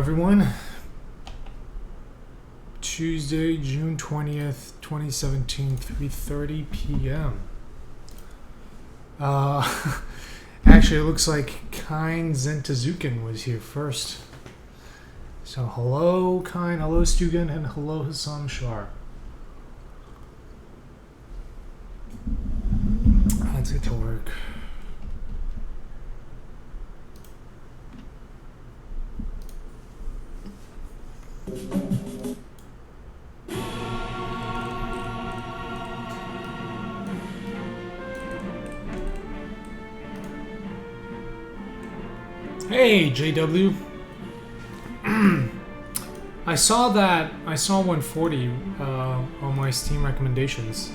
everyone. Tuesday, June 20th, 2017, 3:30 p.m. Actually, it looks like Kine Zentazukin was here first. So hello, Kine, hello, Stugan, and hello, Hassam Shar. Let's get to work. Hey, JW. I saw 140 on my Steam recommendations.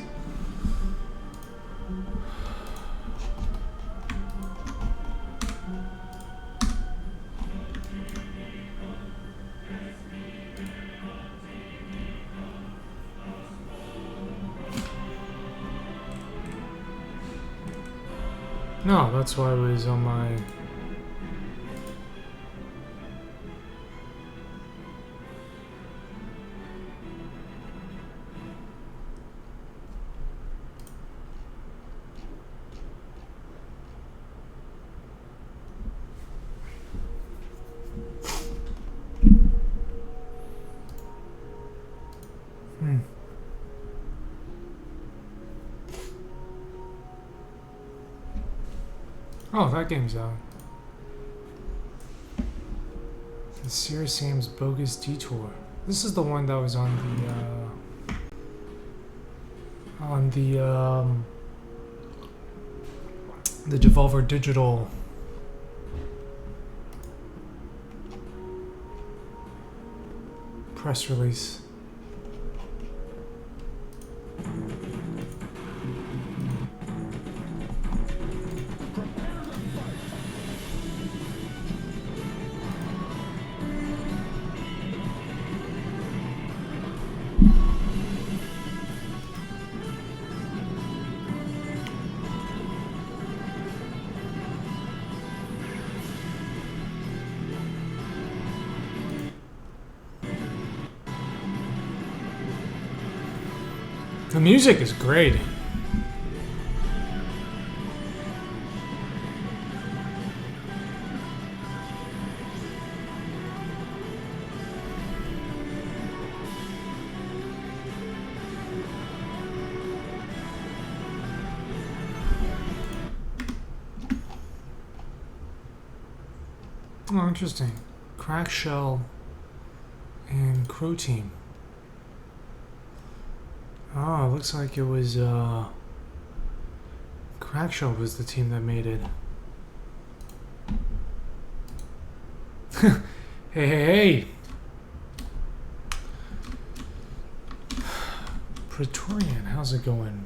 No, that's why it was on my... Oh, that game's out. The Serious Sam's Bogus Detour. This is the one that was on the Devolver Digital press release. The music is great. Oh, interesting. Crack Shell and Crow Team. Oh, it looks like it was, Crackshell was the team that made it. Hey. Praetorian, how's it going?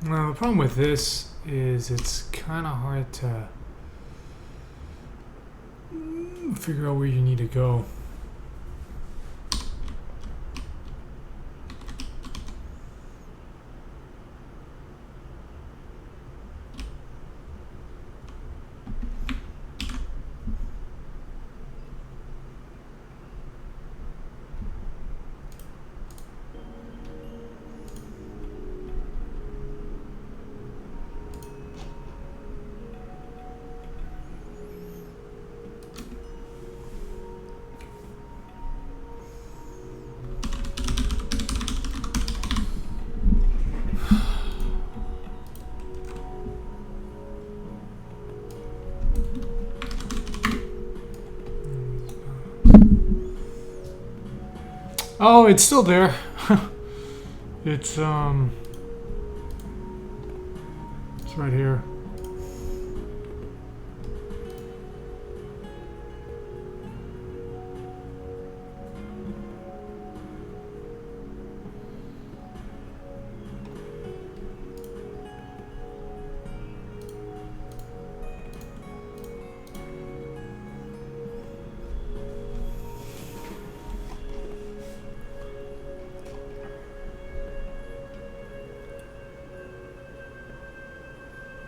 Well, the problem with this is it's kind of hard to figure out where you need to go. Oh, it's still there. It's It's right here.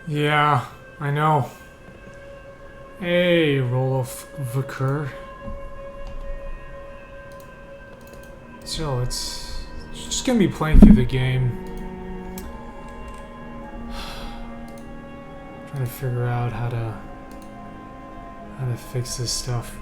Yeah, I know. Hey, Roloff Vicker. So it's just gonna be playing through the game. Trying to figure out how to fix this stuff.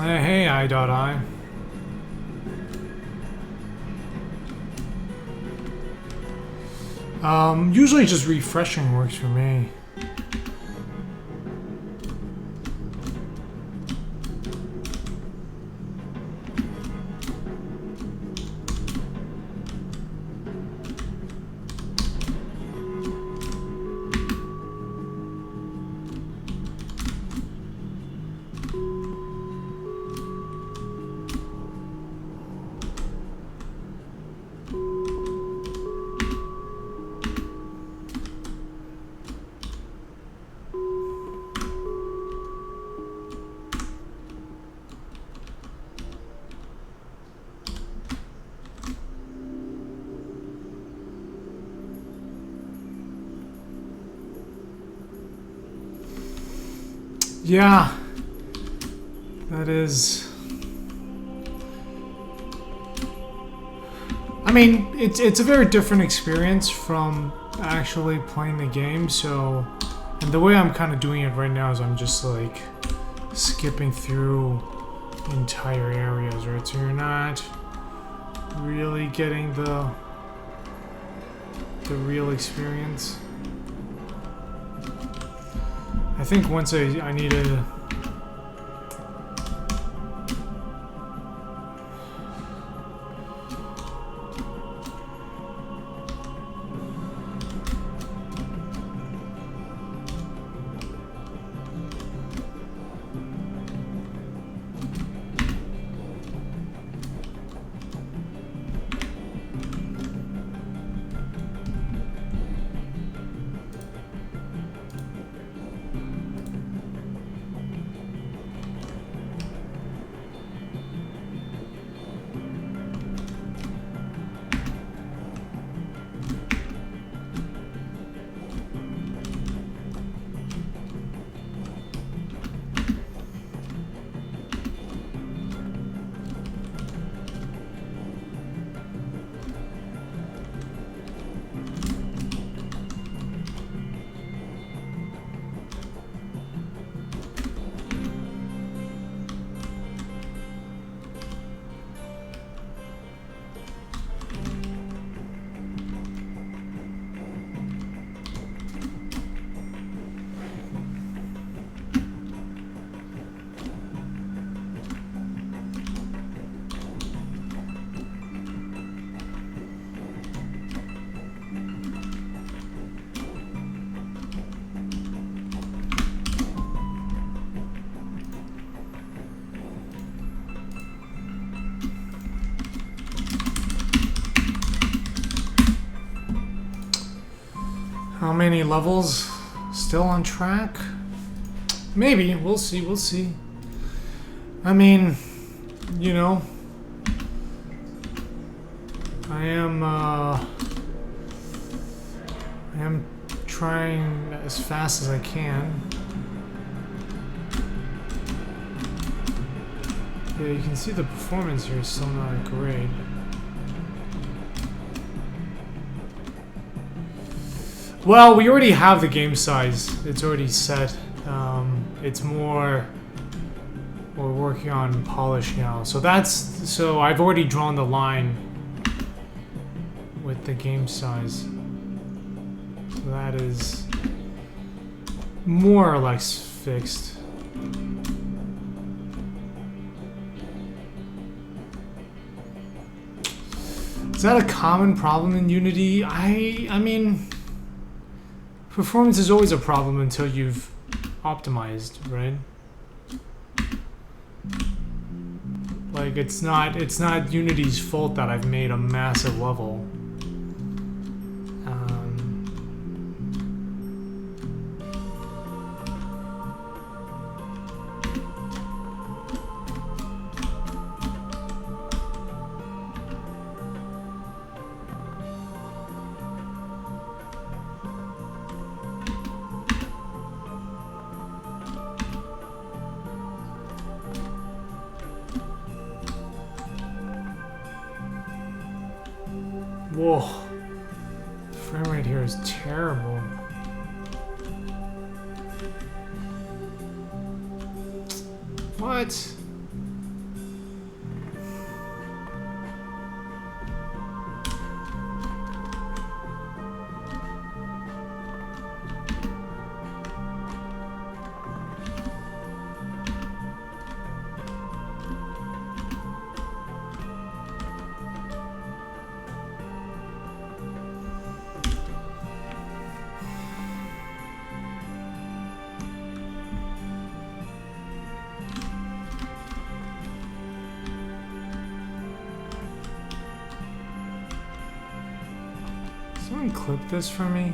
Hey, I.I. Usually just refreshing works for me. Yeah, that is. I mean, it's a very different experience from actually playing the game. So, and the way I'm kind of doing it right now is I'm just like skipping through entire areas, right? So you're not really getting the real experience. I think once I need to. How many levels still on track? Maybe. We'll see. We'll see. I mean, you know, I am trying as fast as I can. Yeah, you can see the performance here is still not great. Well, we already have the game size. It's already set. It's more we're working on polish now. So I've already drawn the line with the game size. So that is more or less fixed. Is that a common problem in Unity? I mean, performance is always a problem until you've optimized, right? Like it's not Unity's fault that I've made a massive level. Whoa, the frame rate here is terrible. What? Someone clip this for me?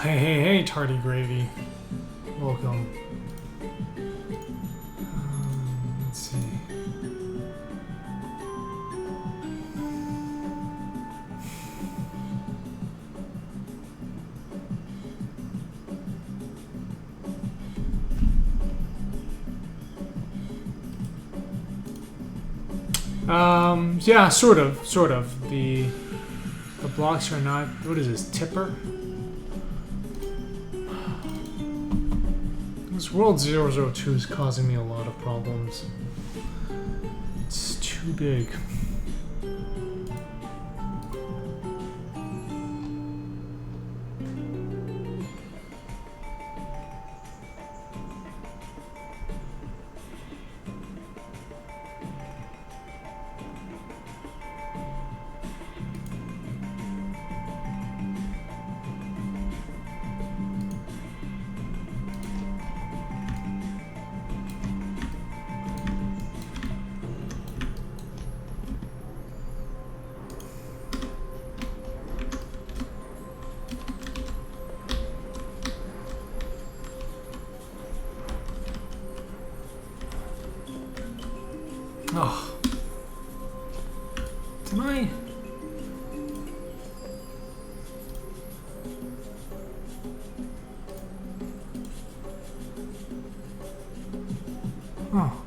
Hey, hey, hey, tardy gravy. Welcome. Let's see. Yeah, sort of, sort of. The blocks are not. What is this? Tipper? This World 002 is causing me a lot of problems. It's too big. Oh. Did I? Oh.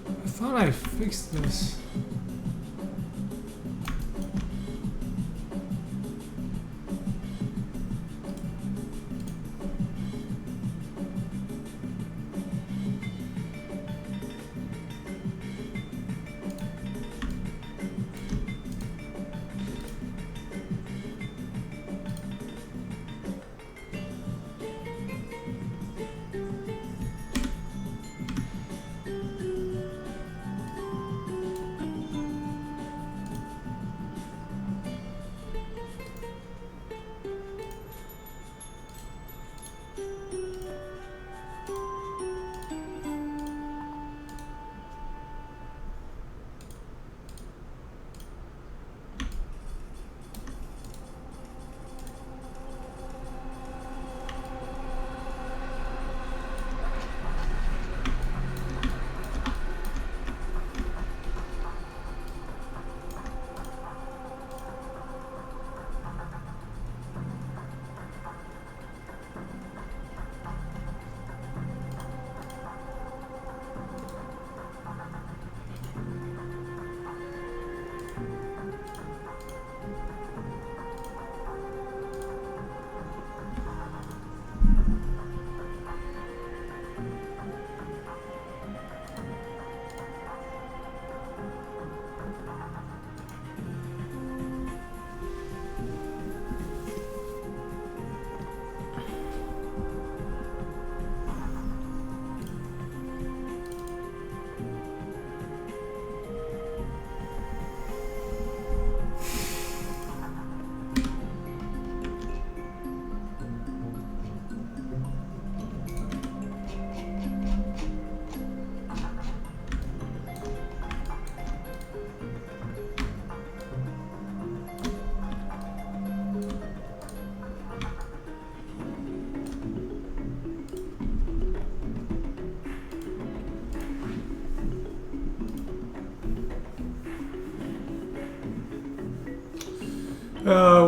I thought I fixed this.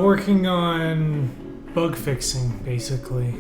Working on bug fixing, basically.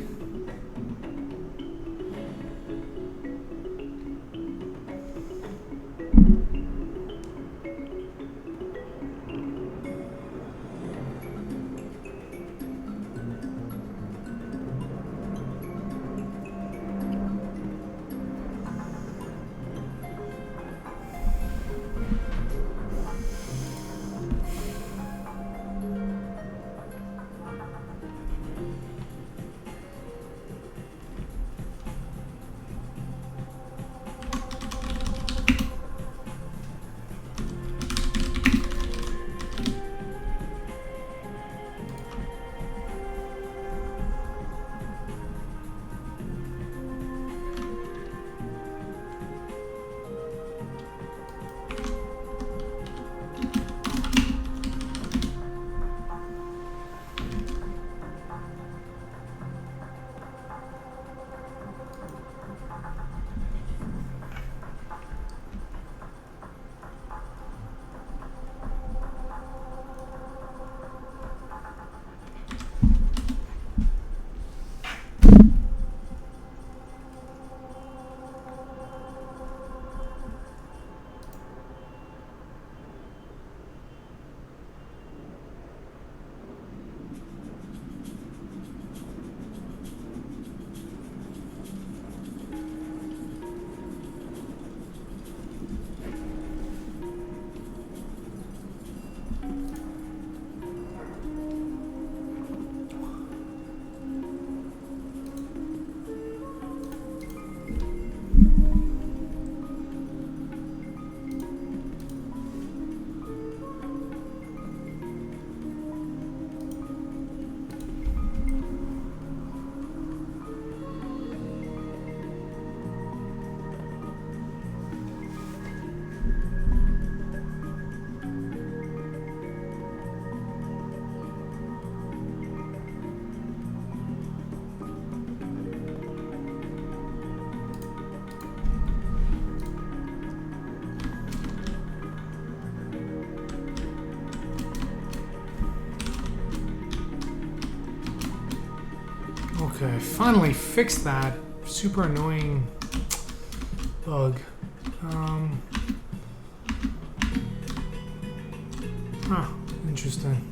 Okay, finally fixed that super annoying bug. Huh, interesting.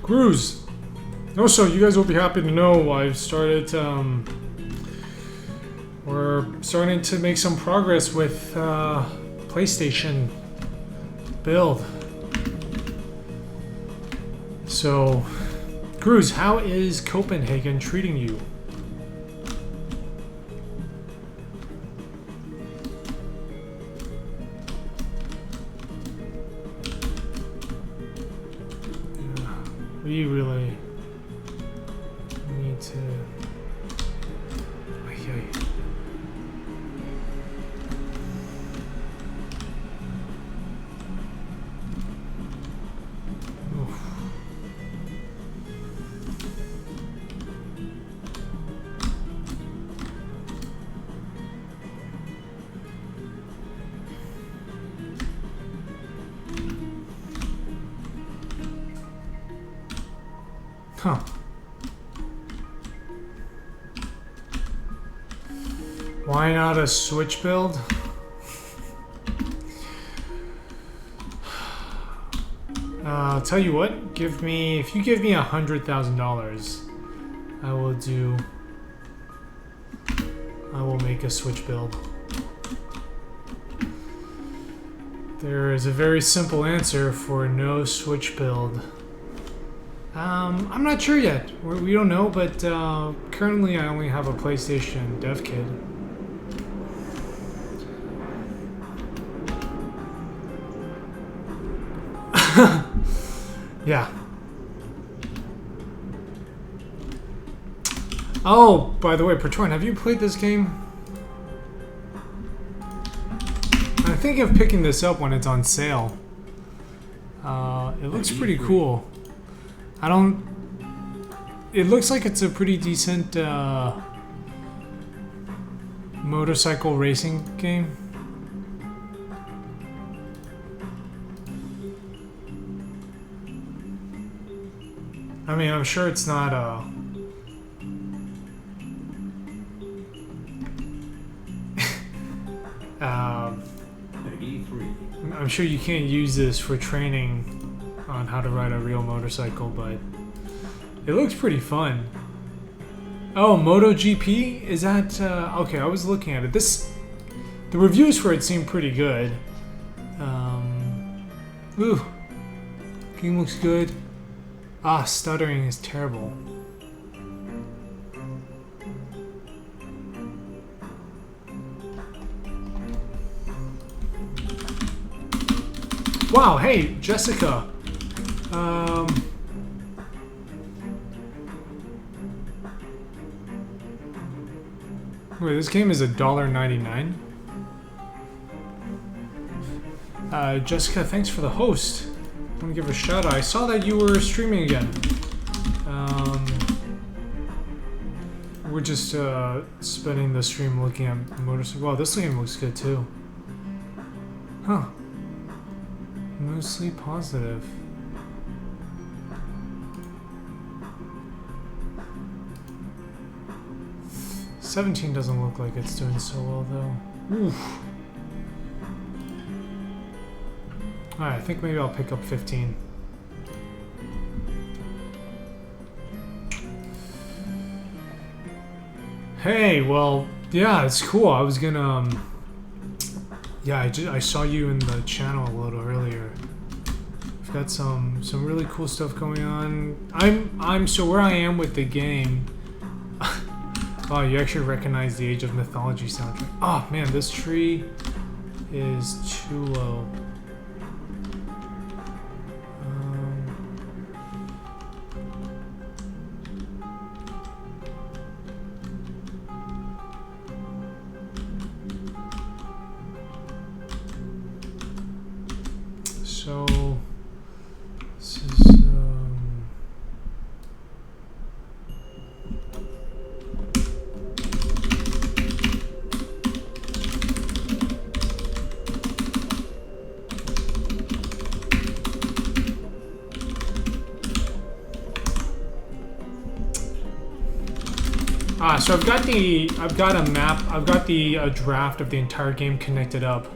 Cruise. Also, you guys will be happy to know I've started, we're starting to make some progress with PlayStation build. So, Cruz, how is Copenhagen treating you? We really need to. Huh. Why not a Switch build? I'll tell you what, if you give me $100,000, I will make a Switch build. There is a very simple answer for no Switch build. I'm not sure yet. We don't know, but currently I only have a PlayStation dev kit. Yeah. Oh, by the way, Pertoin, have you played this game? I'm thinking of picking this up when it's on sale. It looks pretty cool. It looks like it's a pretty decent motorcycle racing game. I mean, I'm sure it's not I'm sure you can't use this for training on how to ride a real motorcycle, but it looks pretty fun. Oh, MotoGP? Is that... okay, I was looking at it. The reviews for it seem pretty good. Ooh. Game looks good. Ah, stuttering is terrible. Wow, hey, Jessica. Wait, this game is $1.99? Jessica, thanks for the host. I want to give her a shout out. I saw that you were streaming again. We're just spending the stream looking at motorcycle. Wow, this game looks good too. Huh. Mostly positive. $17 doesn't look like it's doing so well though. Oof. Alright, I think maybe I'll pick up 15. Hey, well, yeah, it's cool. I was gonna, yeah, I saw you in the channel a little earlier. I've got some really cool stuff going on. So where I am with the game. Oh, you actually recognize the Age of Mythology soundtrack. Oh man, this tree is too low. So this is So I've got a map, I've got the draft of the entire game connected up.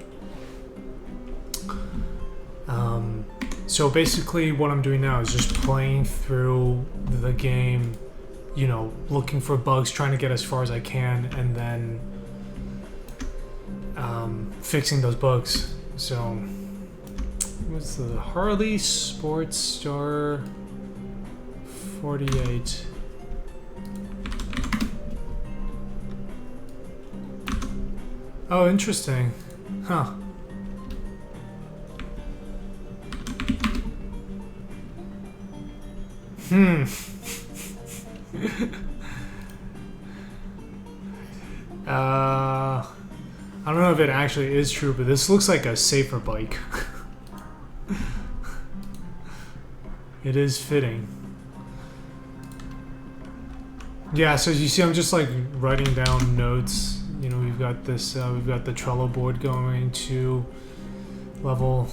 So basically what I'm doing now is just playing through the game, you know, looking for bugs, trying to get as far as I can, and then fixing those bugs. So, what's the Harley Sports Star 48? Oh, interesting. Huh. I don't know if it actually is true, but this looks like a safer bike. It is fitting. Yeah, so you see I'm just like writing down notes. You know, we've got this, we've got the Trello board going to level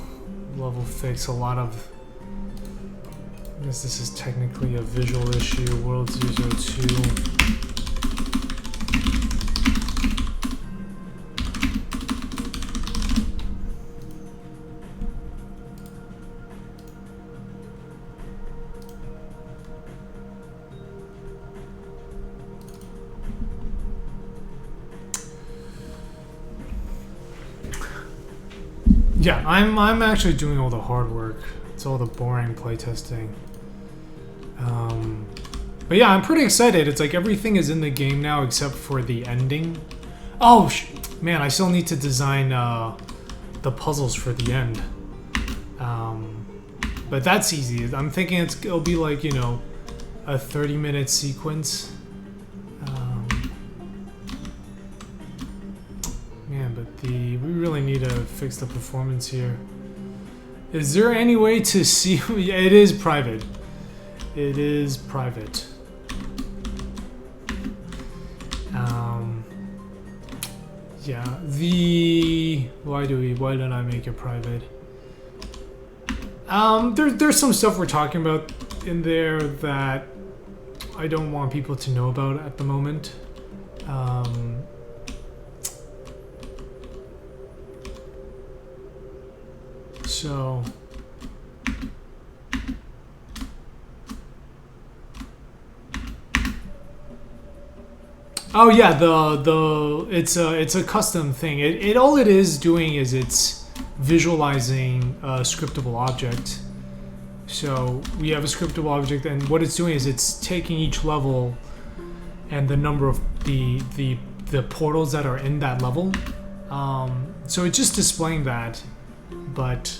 fix. A lot of, I guess this is technically a visual issue, World 002. Yeah, I'm actually doing all the hard work. It's all the boring playtesting. But yeah, I'm pretty excited. It's like everything is in the game now except for the ending. Oh, man, I still need to design the puzzles for the end. But that's easy. I'm thinking it'll be like, you know, a 30-minute sequence. Man, but we really need to fix the performance here. Is there any way to see? It is private. It is private. Yeah. Why did I make it private? There's some stuff we're talking about in there that I don't want people to know about at the moment. So oh yeah, it's a custom thing. All it is doing is it's visualizing a scriptable object. So we have a scriptable object, and what it's doing is it's taking each level and the number of the portals that are in that level. So it's just displaying that. But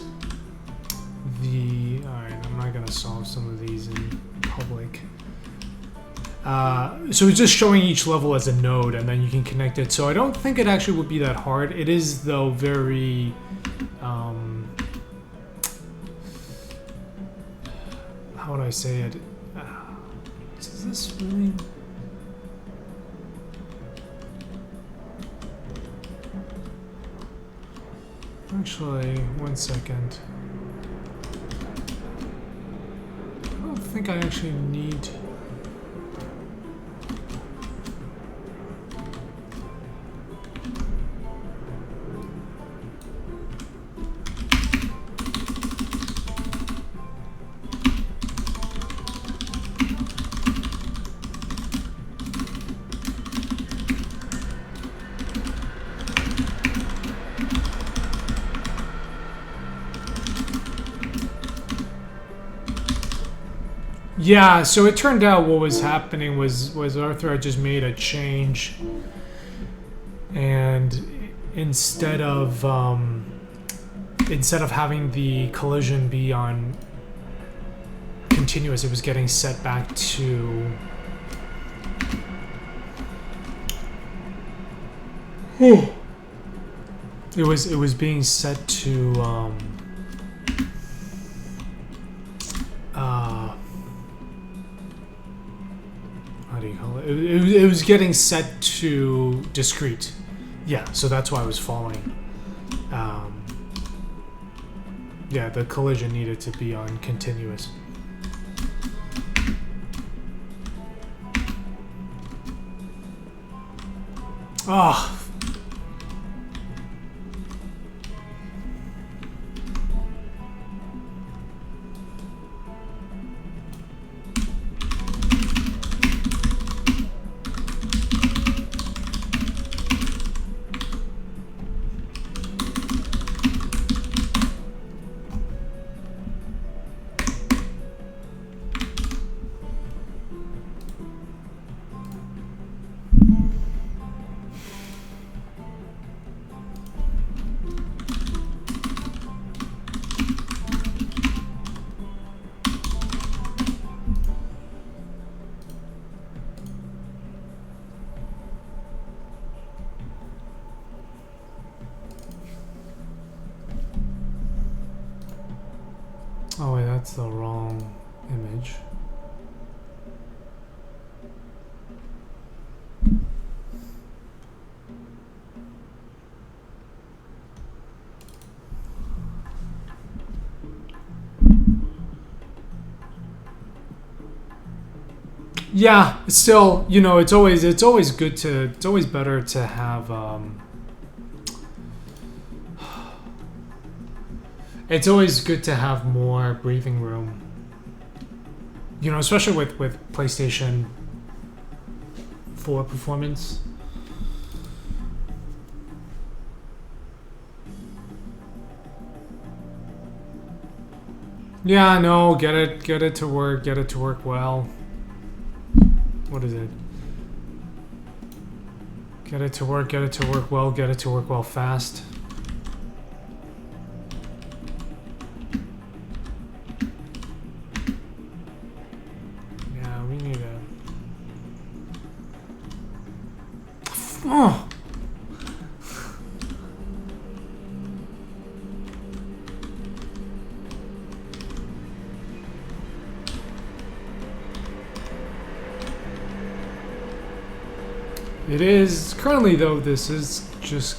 alright, I'm not gonna solve some of these in public. So it's just showing each level as a node, and then you can connect it. So I don't think it actually would be that hard. It is, though, very how would I say it? Is this really? Actually, 1 second. I don't think I actually need... Yeah, so it turned out what was happening was Arthur had just made a change, and instead of having the collision be on continuous, it was getting set back to it was being set to how do you call it? It was getting set to discrete. Yeah, so that's why I was falling. Yeah, the collision needed to be on continuous. Ah. Oh wait, that's the wrong image. Yeah, still, you know, it's always good to, it's always better to have it's always good to have more breathing room. You know, especially with PlayStation 4 performance. Yeah, no, get it to work well. What is it? Get it to work well, get it to work well fast. Yeah, we need a... Oh! It is currently, though, this is just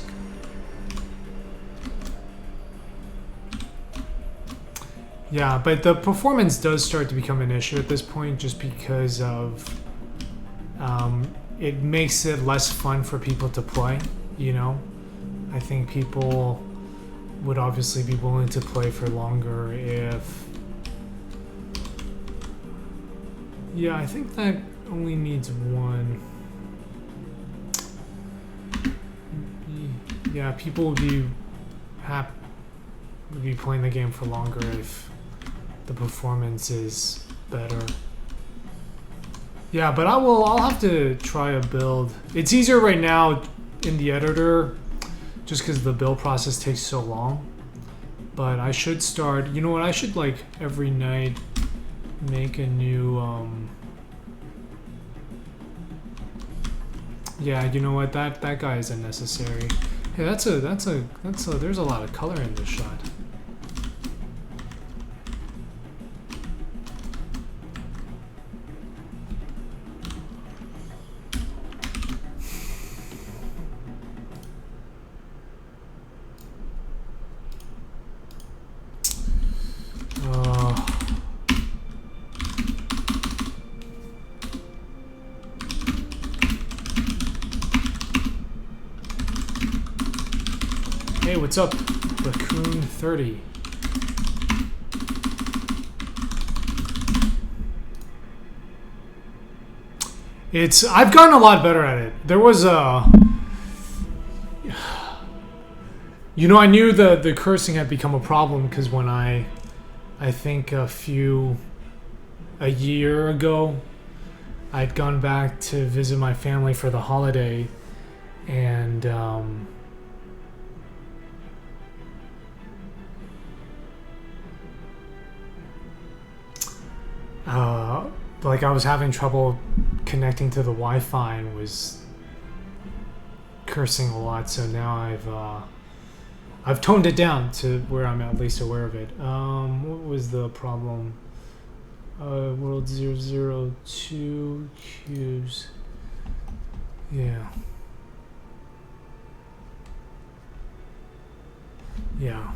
yeah, but the performance does start to become an issue at this point just because of it makes it less fun for people to play, you know. I think people would obviously be willing to play for longer if yeah, I think that only needs one. Yeah, people would be playing the game for longer if the performance is better. Yeah, but I'll have to try a build. It's easier right now in the editor just because the build process takes so long. But I should start, you know what, I should like every night make a new yeah, you know what, that guy is unnecessary. Hey, there's a lot of color in this shot. Hey, what's up, Raccoon 30? I've gotten a lot better at it. There was a, you know, I knew the cursing had become a problem because when I think a year ago, I'd gone back to visit my family for the holiday, and like I was having trouble connecting to the Wi-Fi and was cursing a lot. So now I've toned it down to where I'm at least aware of it. What was the problem? World 002 cues. Yeah. Yeah.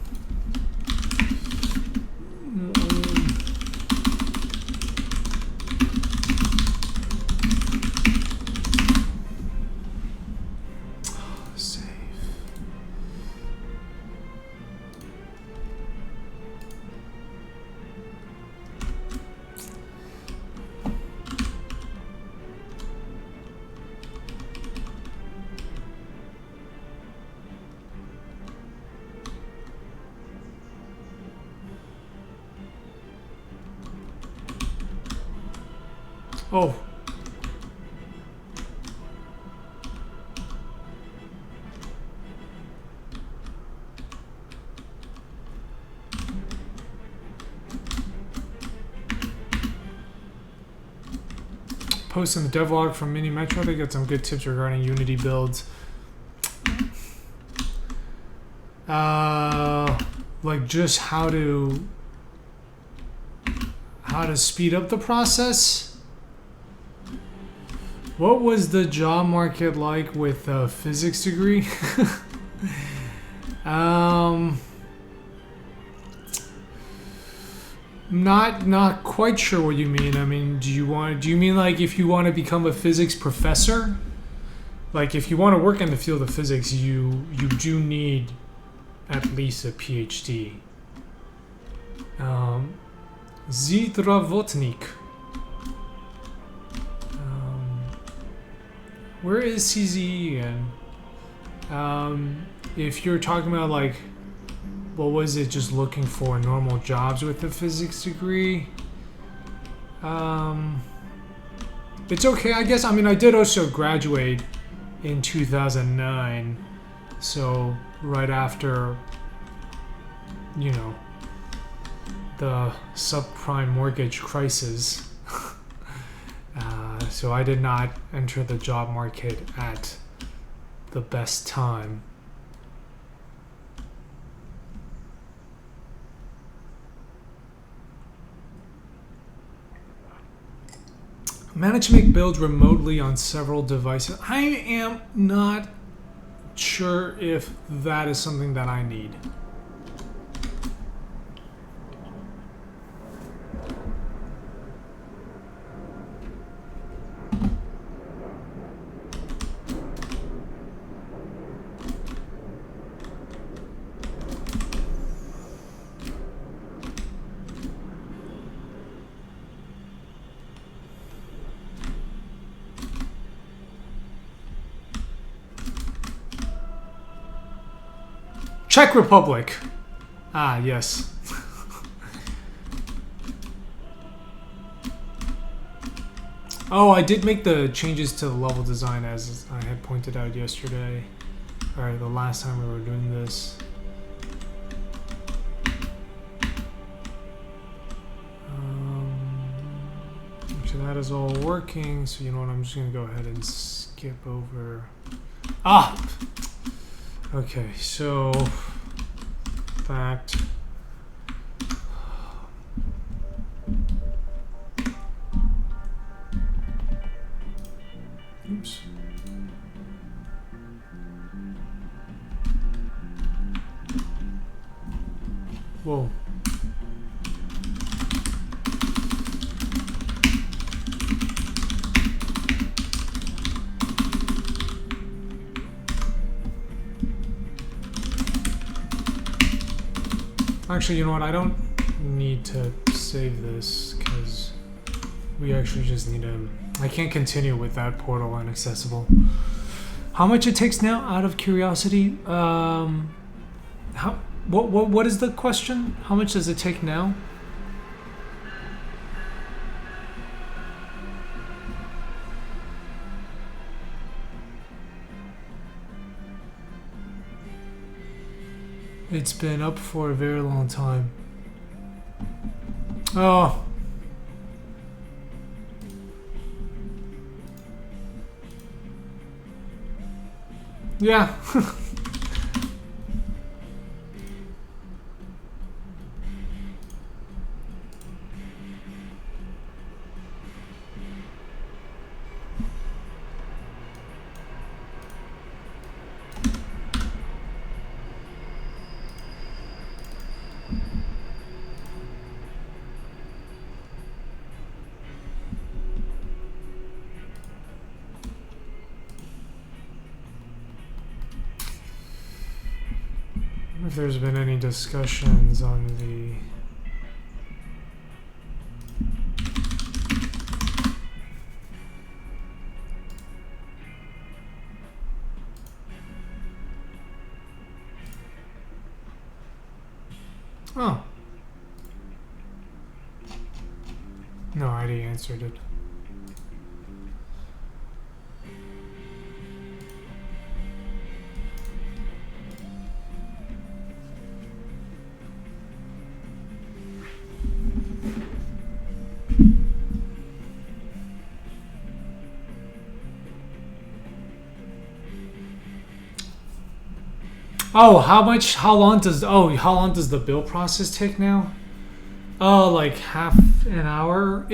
Oh. Posting the devlog from Mini Metro to get some good tips regarding Unity builds. Like just how to speed up the process. What was the job market like with a physics degree? Not quite sure what you mean. I mean, do you mean like if you want to become a physics professor? Like if you want to work in the field of physics, you do need at least a PhD. Zdravotnik. Where is CZE again? If you're talking about like, what was it, just looking for normal jobs with a physics degree? It's okay, I guess. I mean, I did also graduate in 2009, so right after, you know, the subprime mortgage crisis. So I did not enter the job market at the best time. Manage to make builds remotely on several devices. I am not sure if that is something that I need. Czech Republic. Ah, yes. Oh, I did make the changes to the level design as I had pointed out yesterday. Or the last time we were doing this. Actually, that is all working. So you know what? I'm just going to go ahead and skip over. Ah! Okay, so fact. Oops. Whoa. Actually, you know what? I don't need to save this because we actually just need to. I can't continue with that portal inaccessible. How much it takes now? Out of curiosity, what is the question? How much does it take now? It's been up for a very long time. Oh. Yeah. If there's been any discussions on the oh no, I already answered it. Oh, how long does the build process take now? Oh, like half an hour.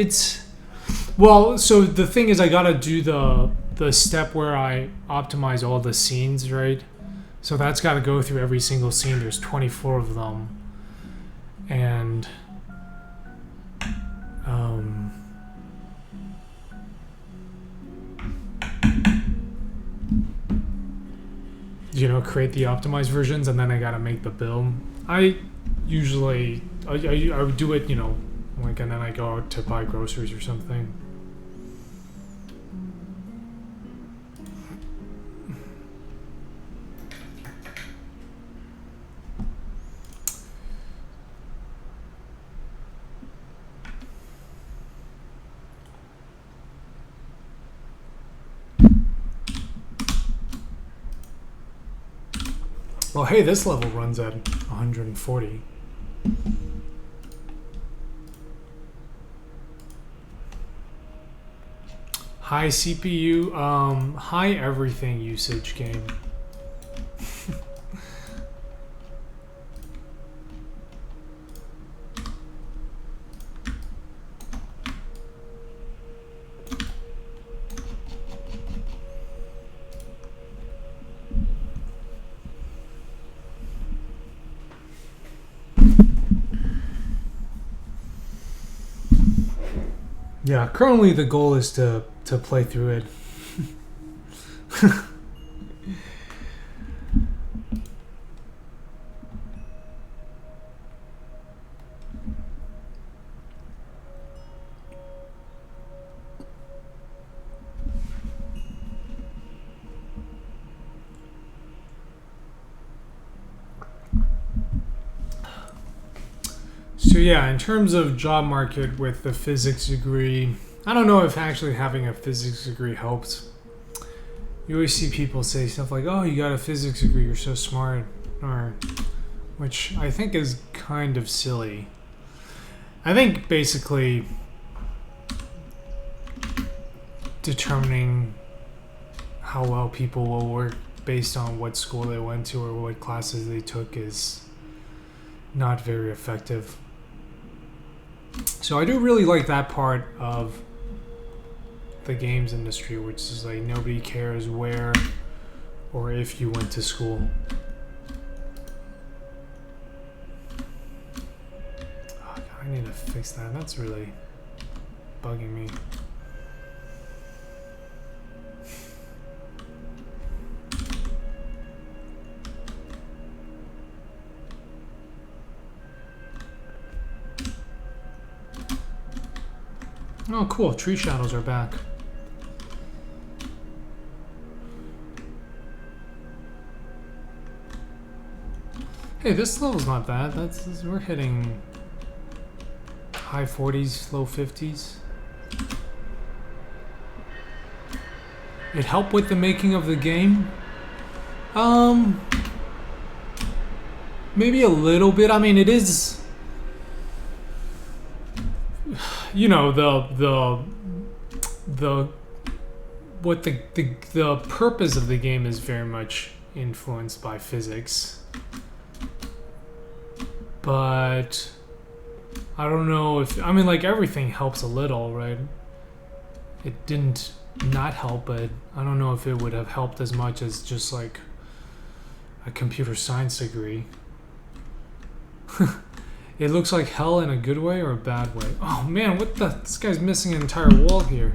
Well, so the thing is I got to do the step where I optimize all the scenes, right? So that's got to go through every single scene. There's 24 of them. And create the optimized versions, and then I gotta make the build. I would do it, like, and then I go out to buy groceries or something. Well, hey, this level runs at 140. High CPU, high everything usage game. Yeah, currently the goal is to play through it. So yeah, in terms of job market with the physics degree, I don't know if actually having a physics degree helps. You always see people say stuff like, "Oh, you got a physics degree, you're so smart," which I think is kind of silly. I think basically determining how well people will work based on what school they went to or what classes they took is not very effective. So I do really like that part of the games industry, which is like nobody cares where or if you went to school. Oh, God, I need to fix that. That's really bugging me. Oh, cool. Tree shadows are back. Hey, this level's not bad. We're hitting high 40s, low 50s. It helped with the making of the game. Maybe a little bit. I mean, it is. The purpose of the game is very much influenced by physics, but I don't know if like everything helps a little, right? It didn't not help, but I don't know if it would have helped as much as just like a computer science degree. It looks like hell in a good way or a bad way. Oh man, this guy's missing an entire wall here.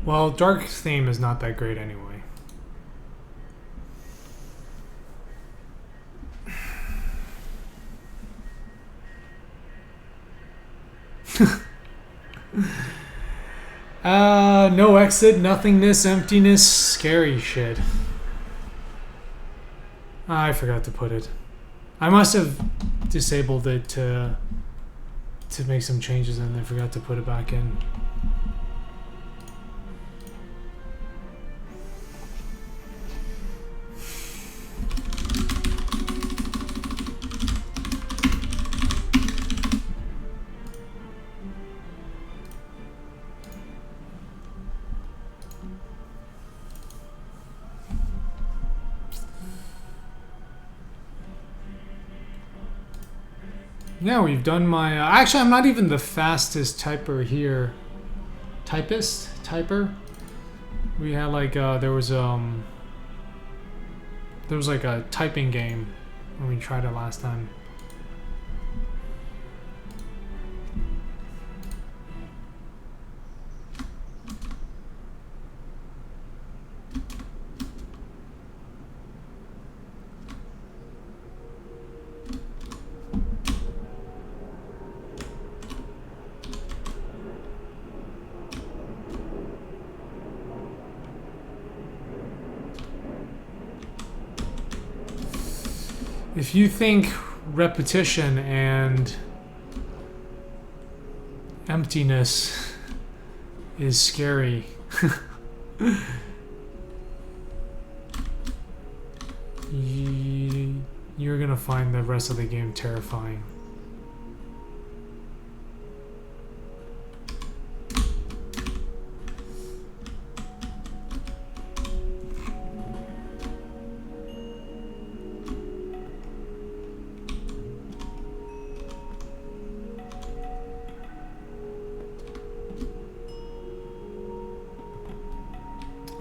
Well, dark theme is not that great anyway. No exit, nothingness, emptiness, scary shit. I forgot to put it. I must have disabled it to make some changes and I forgot to put it back in. Yeah, we've done my... actually, I'm not even the fastest typer here. Typer? We had like... there was like a typing game when we tried it last time. If you think repetition and emptiness is scary, you're gonna find the rest of the game terrifying.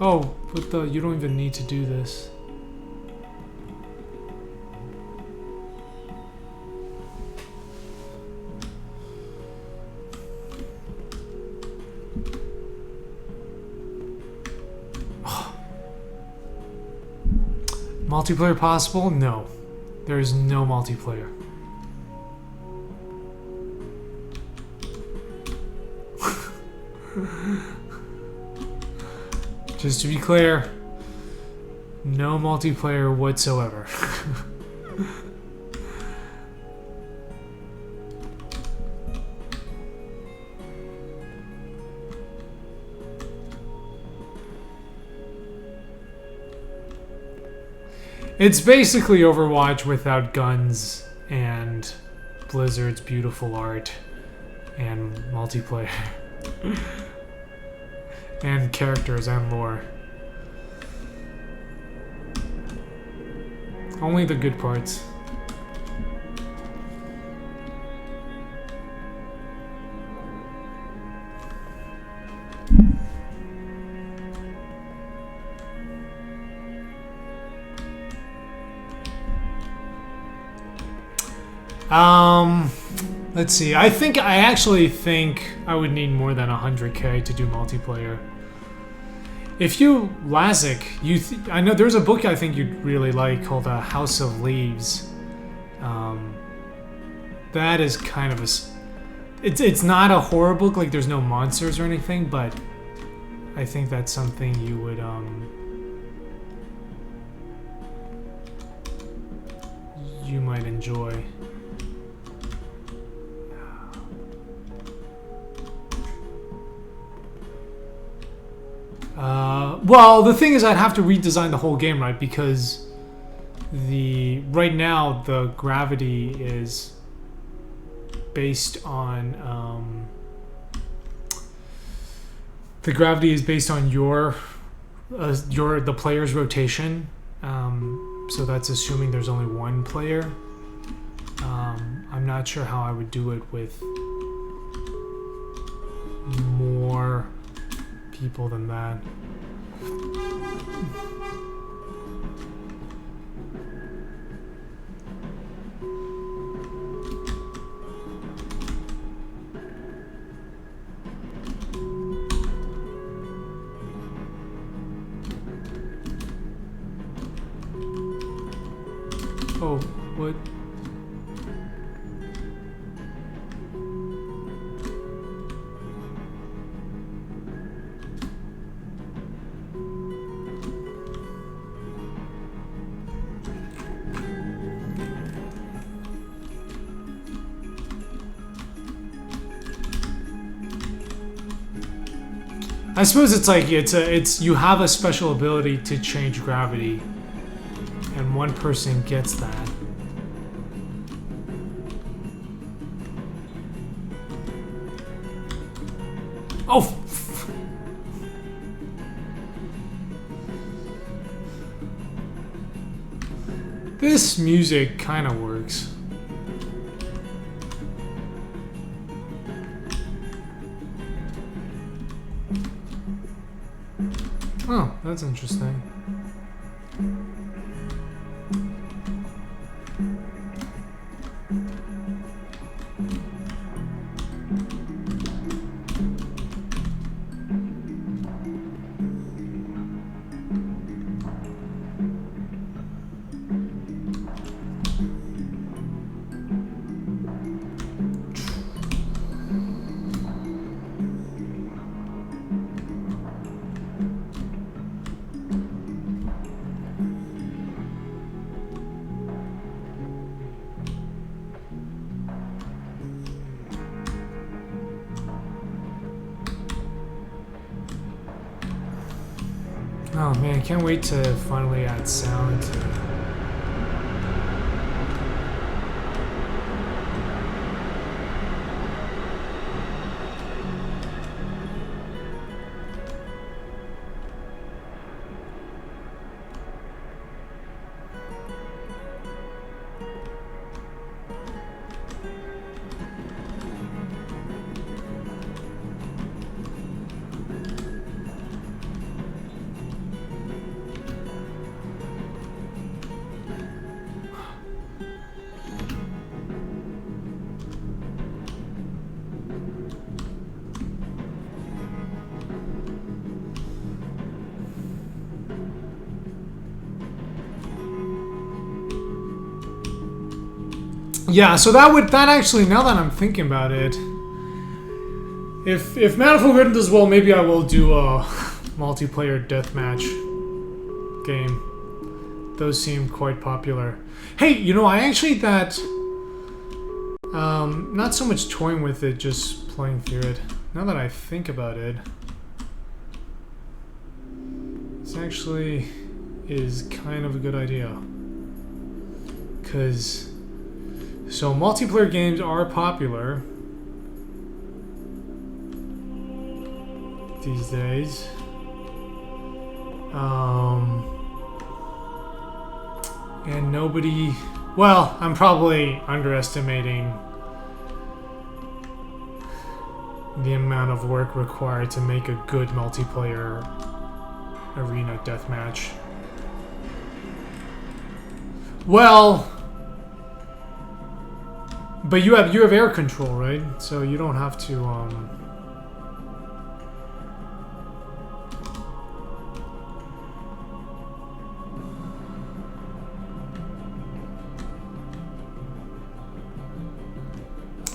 Oh, but you don't even need to do this. Multiplayer possible? No. There is no multiplayer. Just to be clear, no multiplayer whatsoever. It's basically Overwatch without guns and Blizzard's beautiful art and multiplayer. And characters and lore. Only the good parts. Let's see. I actually think I would need more than 100k to do multiplayer. If you, Lazik, I know there's a book I think you'd really like called House of Leaves. That is kind of it's not a horror book, like there's no monsters or anything, but I think that's something you would you might enjoy. Well, the thing is I'd have to redesign the whole game, right? Because right now the gravity is based on the player's rotation. So that's assuming there's only one player. I'm not sure how I would do it with more people than that. Oh, what? I suppose it's like it's you have a special ability to change gravity, and one person gets that. Oh. This music kind of works. Oh, that's interesting. Oh man, can't wait to finally add sound to it. Yeah, so that actually, now that I'm thinking about it, if Manifold Garden does well, maybe I will do a multiplayer deathmatch game. Those seem quite popular. Hey, you know, I actually not so much toying with it, just playing through it. Now that I think about it, this actually is kind of a good idea. So multiplayer games are popular these days. And nobody... Well, I'm probably underestimating the amount of work required to make a good multiplayer arena deathmatch. Well... But you have air control, right? So you don't have to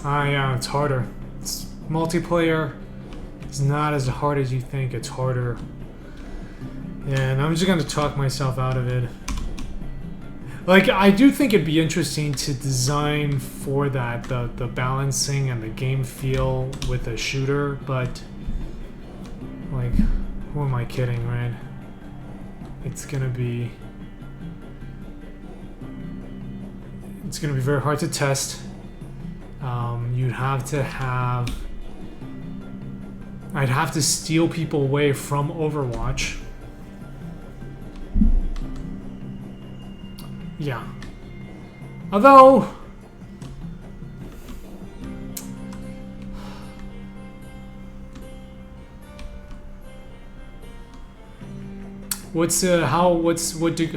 yeah, it's harder. Multiplayer is not as hard as you think. It's harder. And I'm just gonna talk myself out of it. Like, I do think it'd be interesting to design for that, the balancing and the game feel with a shooter, but, like, who am I kidding, right? It's gonna be very hard to test. You'd have to have... I'd have to steal people away from Overwatch. Yeah. Although...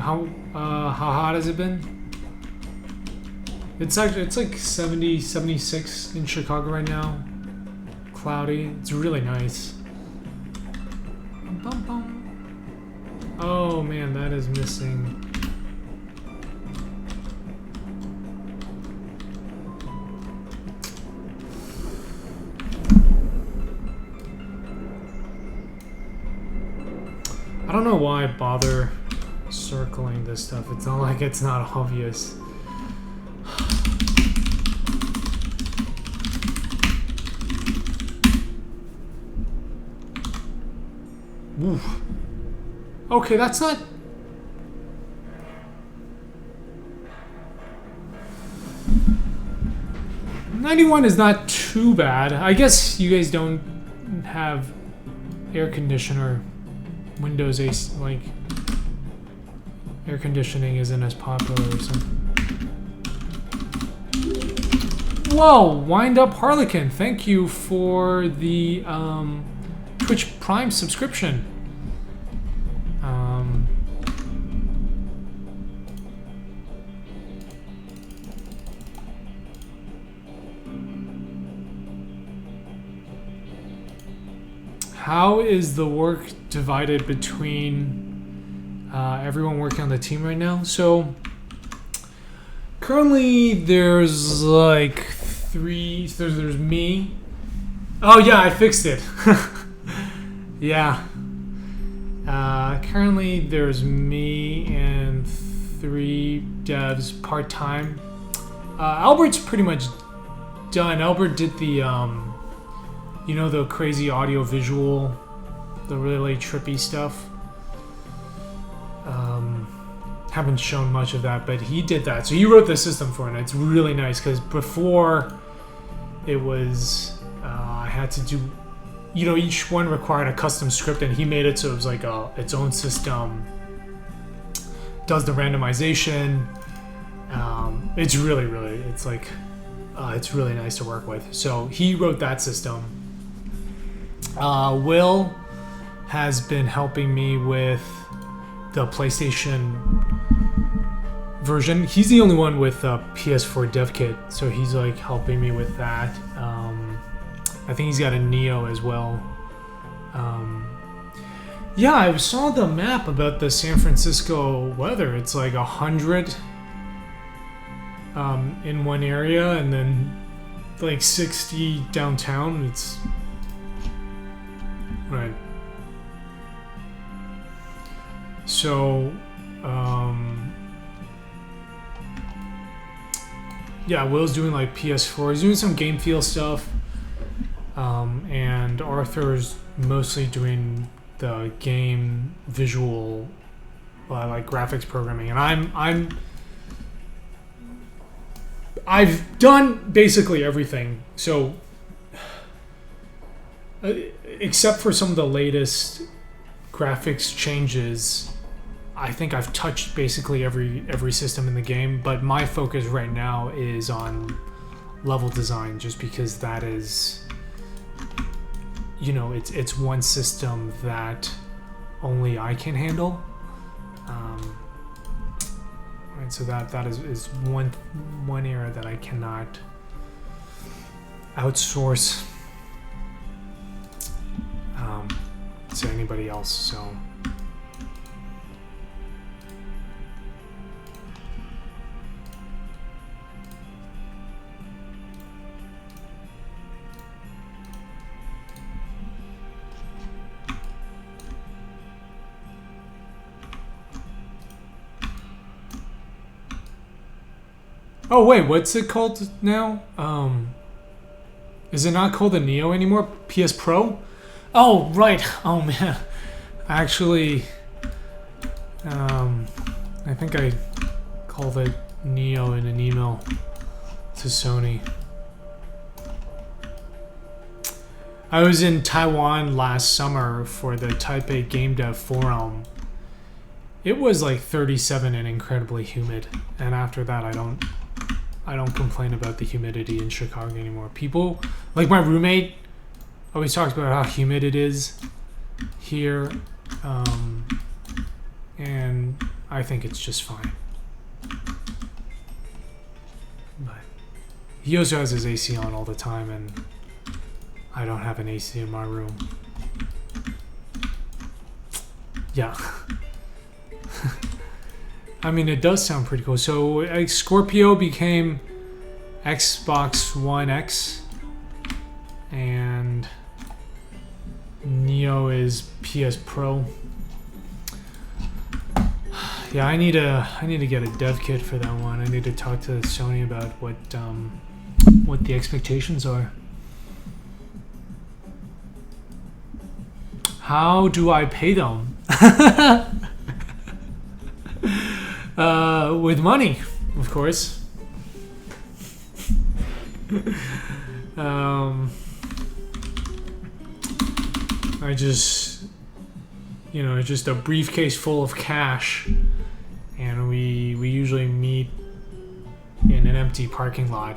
how hot has it been? It's like 70, 76 in Chicago right now. Cloudy. It's really nice. Bum, bum. Oh man, that is missing. I don't know why I bother circling this stuff. It's not like it's not obvious. Oof. Okay, that's not... $91 is not too bad. I guess you guys don't have air conditioner, Windows AC, like air conditioning isn't as popular or something. Whoa, Wind Up Harlequin, thank you for the Twitch Prime subscription. How is the work divided between everyone working on the team right now? So currently there's like three. There's me. Oh yeah, I fixed it. Yeah. Currently there's me and 3 devs part-time. Albert's pretty much done. Albert did the you know, the crazy audio visual, the really trippy stuff. Haven't shown much of that, but he did that. So he wrote the system for it, and it's really nice, because before it was, I had to do, you know, each one required a custom script, and he made it so it was like its own system. Does the randomization. It's really, it's like, it's really nice to work with. So he wrote that system. Will has been helping me with the PlayStation version. He's the only one with a PS4 dev kit, so he's like helping me with that. I think he's got a Neo as well. Yeah, I saw the map about the San Francisco weather. It's like 100 in one area, and then like 60 downtown. It's right. So, yeah, Will's doing like PS4. He's doing some game feel stuff, and Arthur's mostly doing the game visual, like graphics programming. And I've done basically everything. So, except for some of the latest graphics changes, I think I've touched basically every system in the game, but my focus right now is on level design, just because that is, you know, it's one system that only I can handle. Right, so that is one area that I cannot outsource to anybody else. So. Oh wait, what's it called now? Is it not called the Neo anymore? PS Pro? Oh right. Oh man. Actually, I think I called it Neo in an email to Sony. I was in Taiwan last summer for the Taipei Game Dev Forum. It was like 37 and incredibly humid, and after that I don't complain about the humidity in Chicago anymore. People, like my roommate, always talks about how humid it is here, and I think it's just fine. But he also has his AC on all the time, and I don't have an AC in my room. Yeah. I mean, it does sound pretty cool. So Scorpio became Xbox One X, and Neo is PS Pro. Yeah, I need to get a dev kit for that one. I need to talk to Sony about what the expectations are. How do I pay them? With money, of course. I just, just a briefcase full of cash, and we usually meet in an empty parking lot.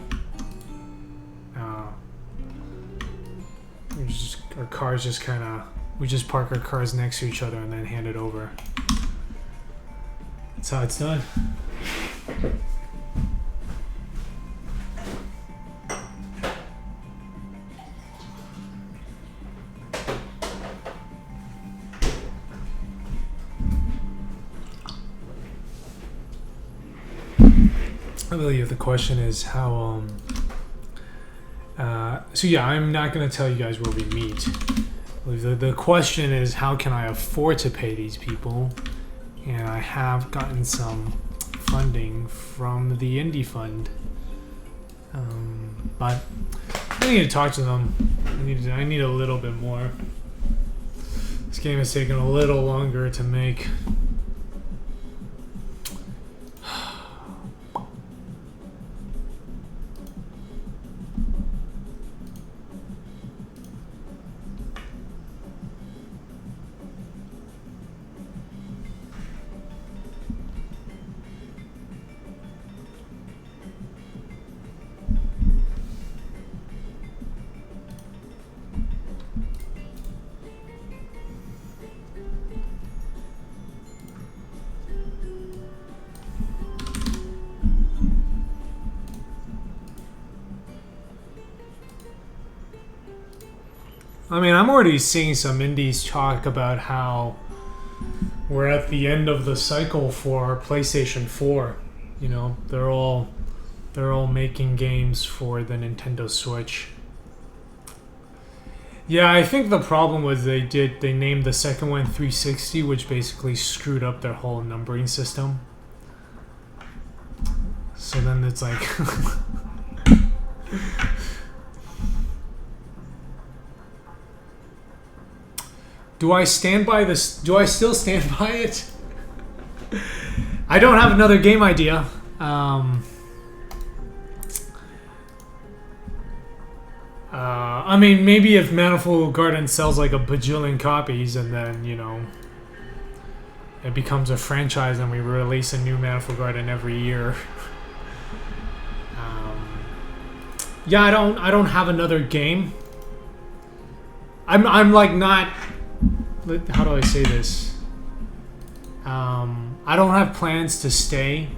Our cars just kind of, we just park our cars next to each other and then hand it over. That's how it's done. I believe the question is how, so yeah, I'm not going to tell you guys where we meet. The question is, how can I afford to pay these people? And I have gotten some funding from the Indie Fund. But I need to talk to them. I need a little bit more. This game has taken a little longer to make. I mean, I'm already seeing some indies talk about how we're at the end of the cycle for PlayStation 4. They're all making games for the Nintendo Switch. Yeah, I think the problem was they named the second one 360, which basically screwed up their whole numbering system. So then it's like do I stand by this? Do I still stand by it? I don't have another game idea. I mean, maybe if Manifold Garden sells like a bajillion copies and then, it becomes a franchise and we release a new Manifold Garden every year. Yeah, I don't have another game. I'm like not... How do I say this? I don't have plans to stay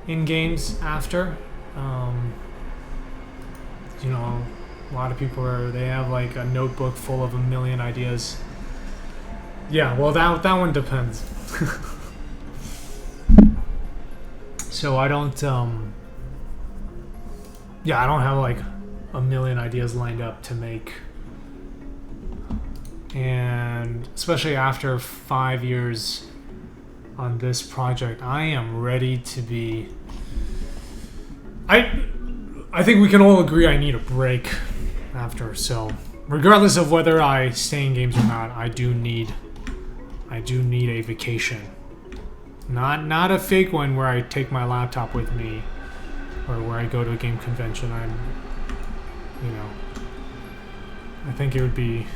in games after. A lot of people they have like a notebook full of 1 million ideas. Yeah, well that one depends. So I don't I don't have like 1 million ideas lined up to make. And especially after 5 years on this project, I am ready to be... I think we can all agree I need a break after, so regardless of whether I stay in games or not, I do need a vacation. Not a fake one where I take my laptop with me or where I go to a game convention. I think it would be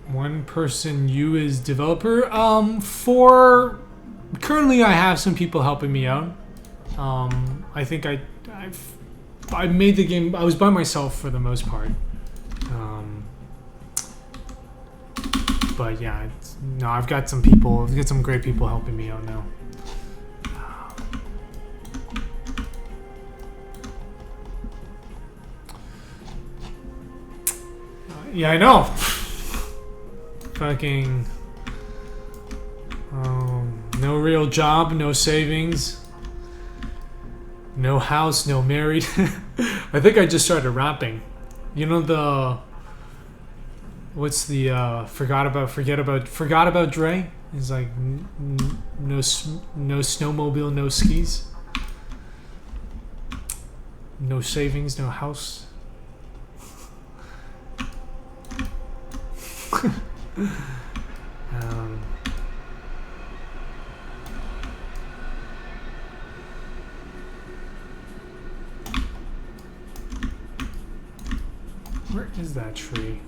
one person, you as developer. Currently I have some people helping me out. I think I made the game. I was by myself for the most part. But yeah, no, I've got some people. I've got some great people helping me out now. Yeah, I know. Fucking no real job, no savings, no house, no married. I think I just started rapping. What's the forgot about Dre? He's like no snowmobile, no skis, no savings, no house. um, where is that tree?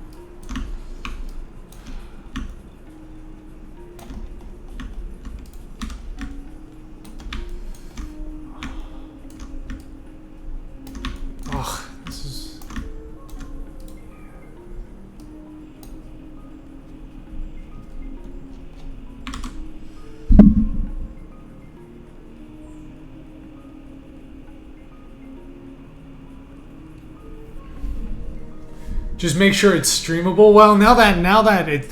Just make sure it's streamable. Well, now that it,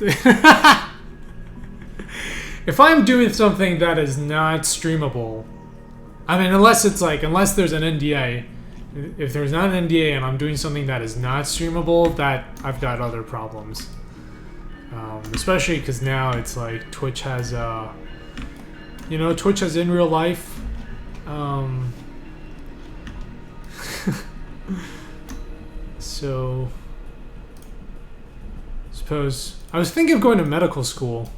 if I'm doing something that is not streamable, I mean, unless there's an NDA. If there's not an NDA and I'm doing something that is not streamable, that I've got other problems. Especially because now it's like Twitch has, Twitch has in real life. So. Suppose I was thinking of going to medical school,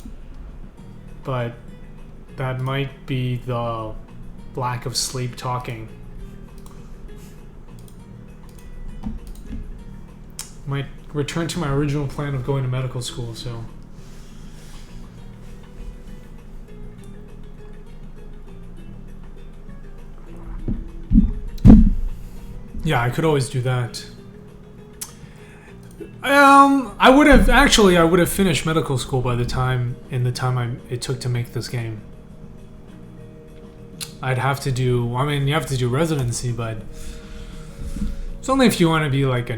but that might be the lack of sleep talking. Might return to my original plan of going to medical school, so. Yeah, I could always do that. I would have finished medical school by the time it took to make this game. I'd have to do, you have to do residency, but it's only if you want to be like a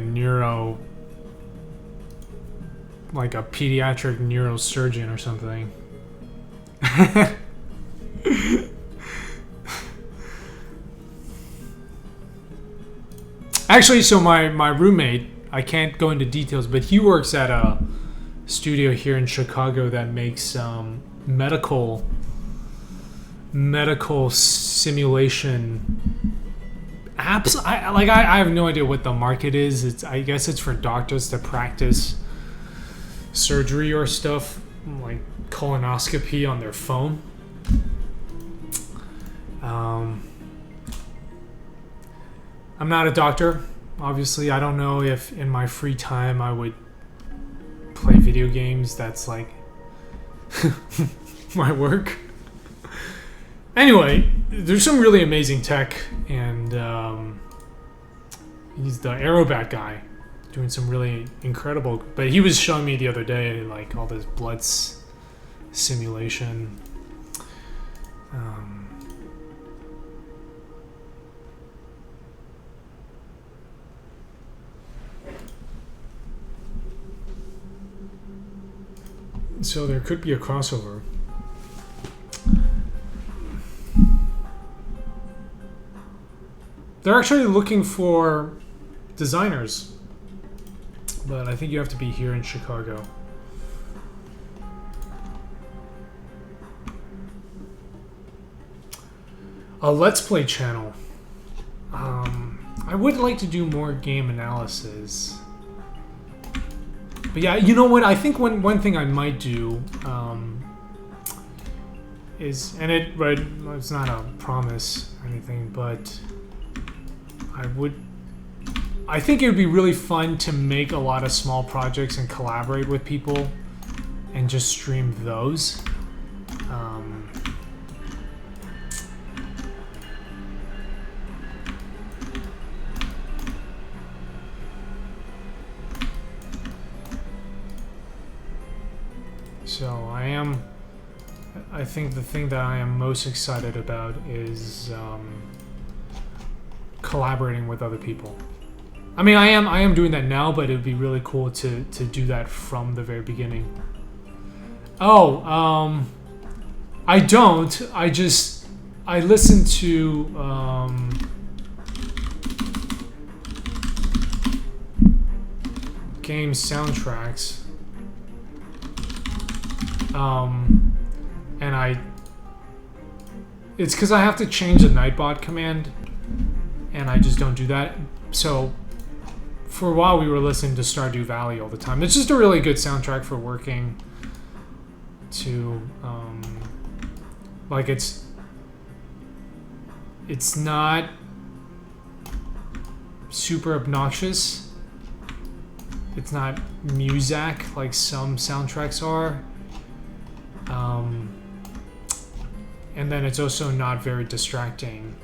pediatric neurosurgeon or something. Actually, so my roommate, I can't go into details, but he works at a studio here in Chicago that makes medical simulation apps. I have no idea what the market is. I guess it's for doctors to practice surgery or stuff like colonoscopy on their phone. I'm not a doctor. Obviously, I don't know if in my free time I would play video games. That's like my work. Anyway, there's some really amazing tech, and he's the Aerobat guy doing some really incredible. But he was showing me the other day like all this blood simulation. So there could be a crossover. They're actually looking for designers, but I think you have to be here in Chicago. A Let's Play channel. I would like to do more game analysis. But yeah, you know what? I think one thing I might do is, and it's not a promise or anything, but I think it would be really fun to make a lot of small projects and collaborate with people and just stream those. So I think the thing that I am most excited about is collaborating with other people. I mean, I am doing that now, but it would be really cool to do that from the very beginning. Oh, I don't. I listen to game soundtracks. And it's because I have to change the Nightbot command, and I just don't do that. So for a while we were listening to Stardew Valley all the time. It's just a really good soundtrack for working. To like it's not super obnoxious. It's not Muzak like some soundtracks are. And then it's also not very distracting.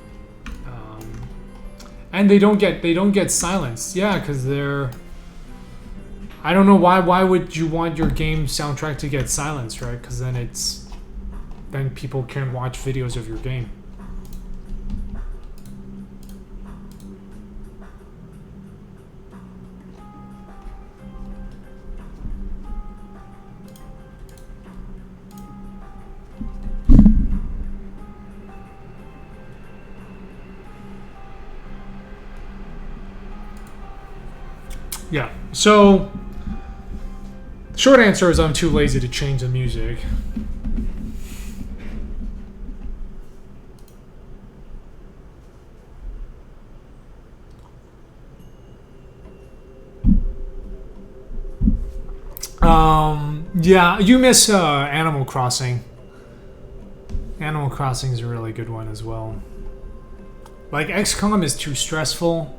And they don't get silenced. Yeah, because they're. I don't know why would you want your game soundtrack to get silenced, right? Because then people can watch videos of your game. Yeah, so short answer is I'm too lazy to change the music. Yeah, you miss Animal Crossing. Animal Crossing is a really good one as well. Like XCOM is too stressful.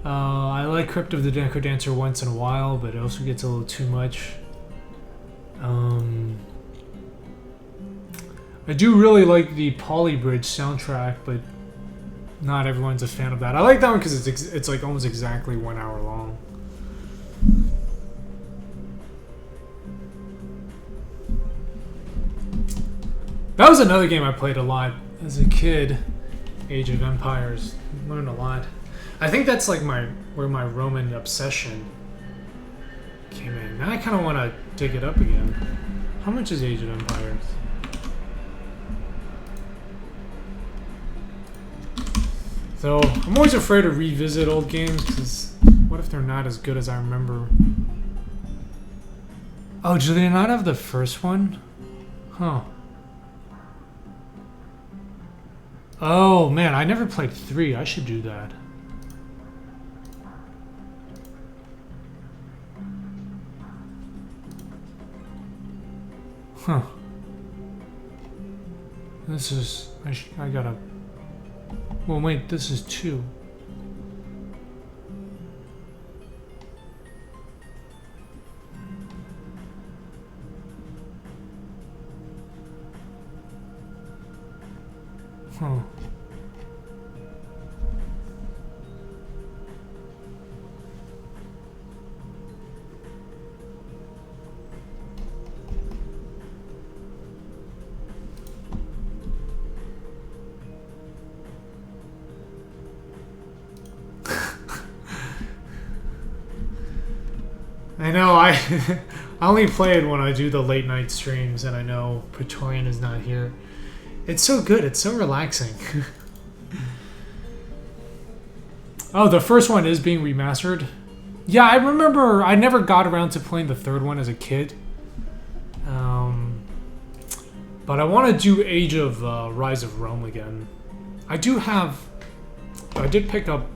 I like Crypt of the Necrodancer once in a while, but it also gets a little too much. I do really like the Polybridge soundtrack, but not everyone's a fan of that. I like that one because it's like almost exactly 1 hour long. That was another game I played a lot as a kid. Age of Empires. Learned a lot. I think that's like where my Roman obsession came in. Now I kind of want to dig it up again. How much is Age of Empires? So I'm always afraid to revisit old games because what if they're not as good as I remember? Oh, do they not have the first one? Huh. Oh man, I never played 3. I should do that. Huh. This is... I gotta... Well, wait, this is 2. Huh. I know, I only play it when I do the late night streams and I know Praetorian is not here. It's so good, it's so relaxing. Oh, the first one is being remastered? Yeah, I remember I never got around to playing the third one as a kid. But I want to do Age of Rise of Rome again. I did pick up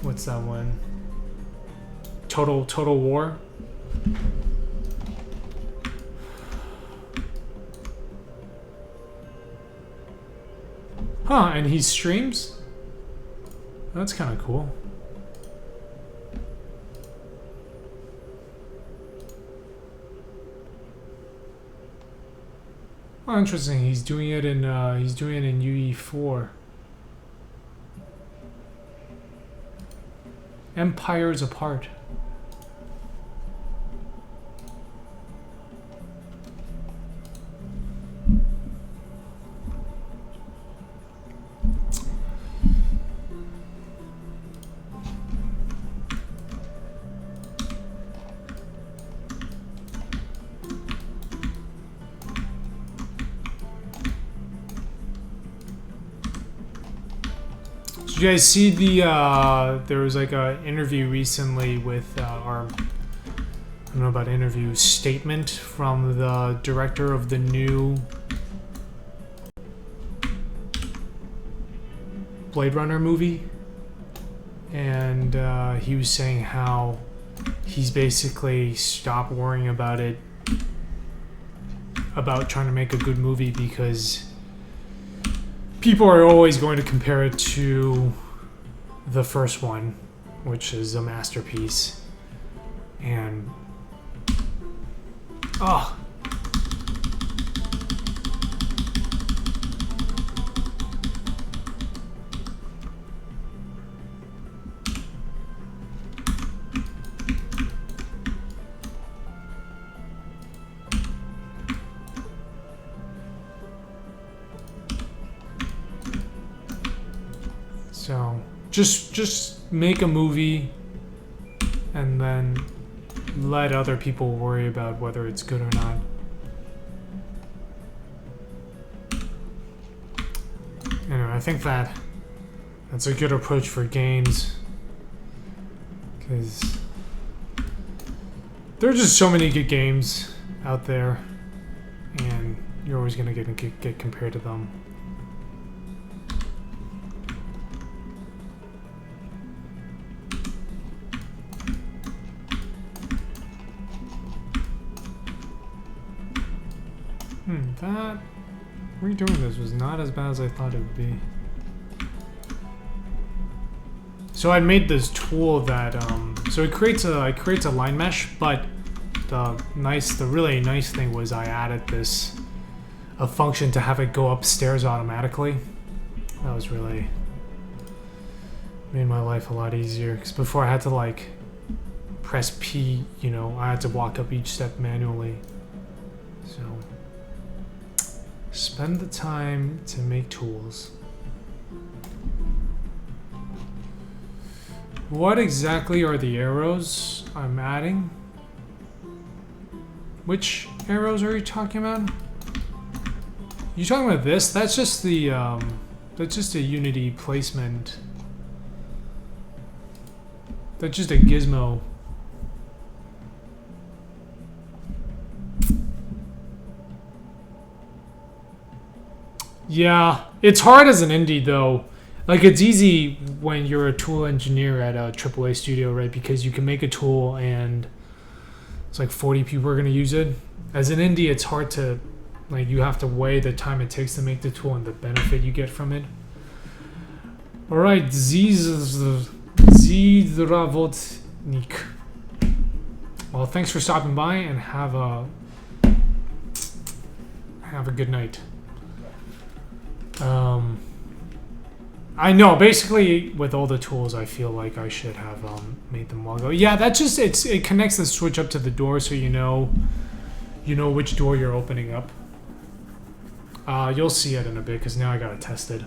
what's that one? Total War. Huh, and he streams? That's kind of cool. Oh, interesting. He's doing it in UE4. Empires Apart. Did you guys see there was like a interview recently with I don't know about interview, statement from the director of the new Blade Runner movie? and he was saying how he's basically stopped worrying about it, about trying to make a good movie, because people are always going to compare it to the first one, which is a masterpiece. And oh, so just make a movie and then let other people worry about whether it's good or not. Anyway, I think that's a good approach for games, because there are just so many good games out there, and you're always gonna get compared to them. That redoing this was not as bad as I thought it would be. So I made this tool that so it creates a line mesh, but the really nice thing was I added a function to have it go upstairs automatically. That was really made my life a lot easier, because before I had to like press P, you know, I had to walk up each step manually. So spend the time to make tools. What exactly are the arrows I'm adding? Which arrows are you talking about? You talking about this? That's just the that's just a Unity placement. That's just a gizmo. Yeah, it's hard as an indie though. Like, it's easy when you're a tool engineer at a AAA studio, right? Because you can make a tool and it's like 40 people are going to use it. As an indie, it's hard to, like, you have to weigh the time it takes to make the tool and the benefit you get from it. All right, Zdravotnik. Well, thanks for stopping by, and have a good night. I know, basically with all the tools, I feel like I should have made them all go. Yeah, that just it connects the switch up to the door, so you know which door you're opening up. You'll see it in a bit, because now I gotta test it.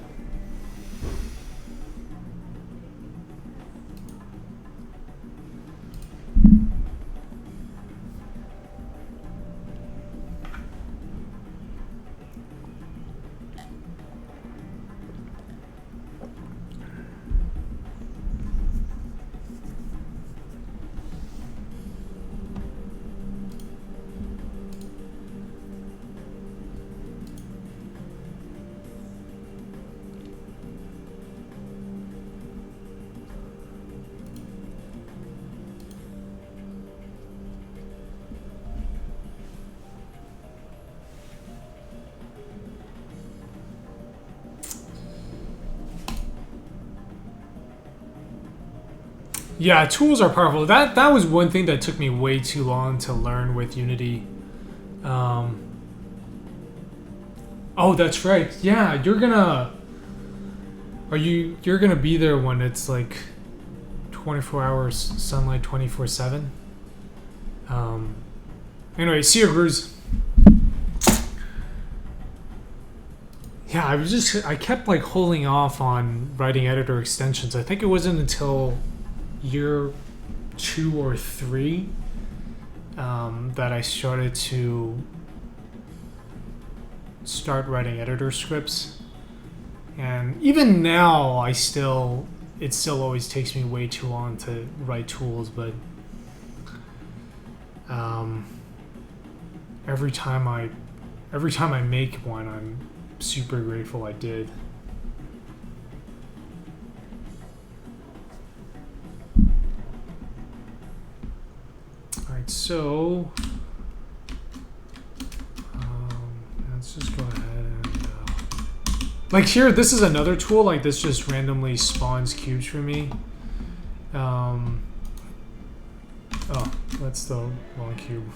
Yeah, tools are powerful. That was one thing that took me way too long to learn with Unity. Oh, that's right. Yeah, you're gonna be there when it's like 24 hours sunlight 24/7. Anyway, see you, Cruz. Yeah, I kept like holding off on writing editor extensions. I think it wasn't until year 2 or 3 that I started to writing editor scripts, and even now it still always takes me way too long to write tools, but every time I make one, I'm super grateful I did. Alright, so let's just go ahead and like here, this is another tool. Like this just randomly spawns cubes for me. Oh, that's the wrong cube.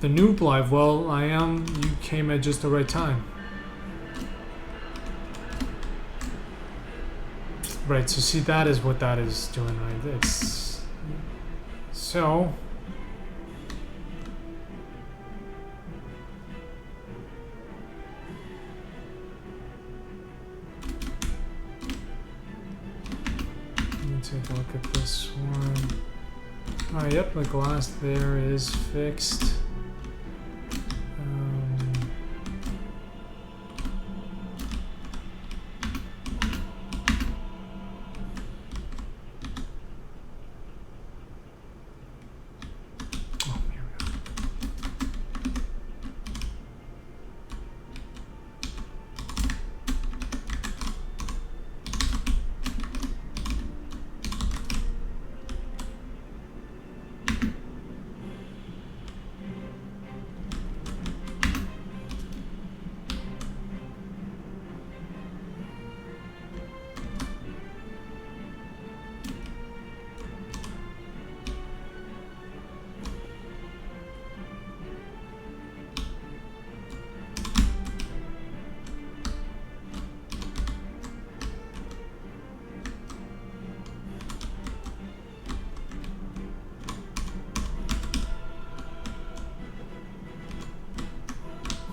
The noob live. Well, I am. You came at just the right time. Right, so see, that is what that is doing, right? It's... So... Let me take a look at this one. Oh, yep, the glass there is fixed.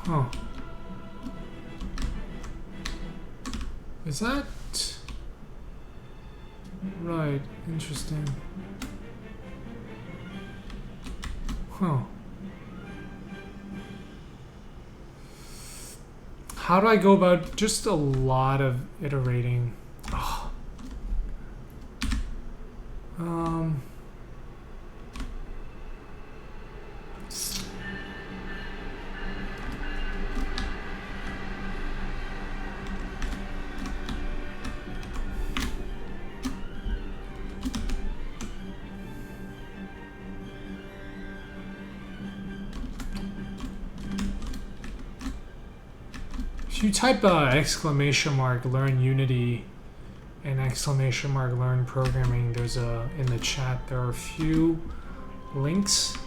Huh. Is that... Right, interesting. Huh. How do I go about just a lot of iterating? Oh. If you type exclamation mark learn Unity and exclamation mark learn programming, there's a, in the chat, there are a few links.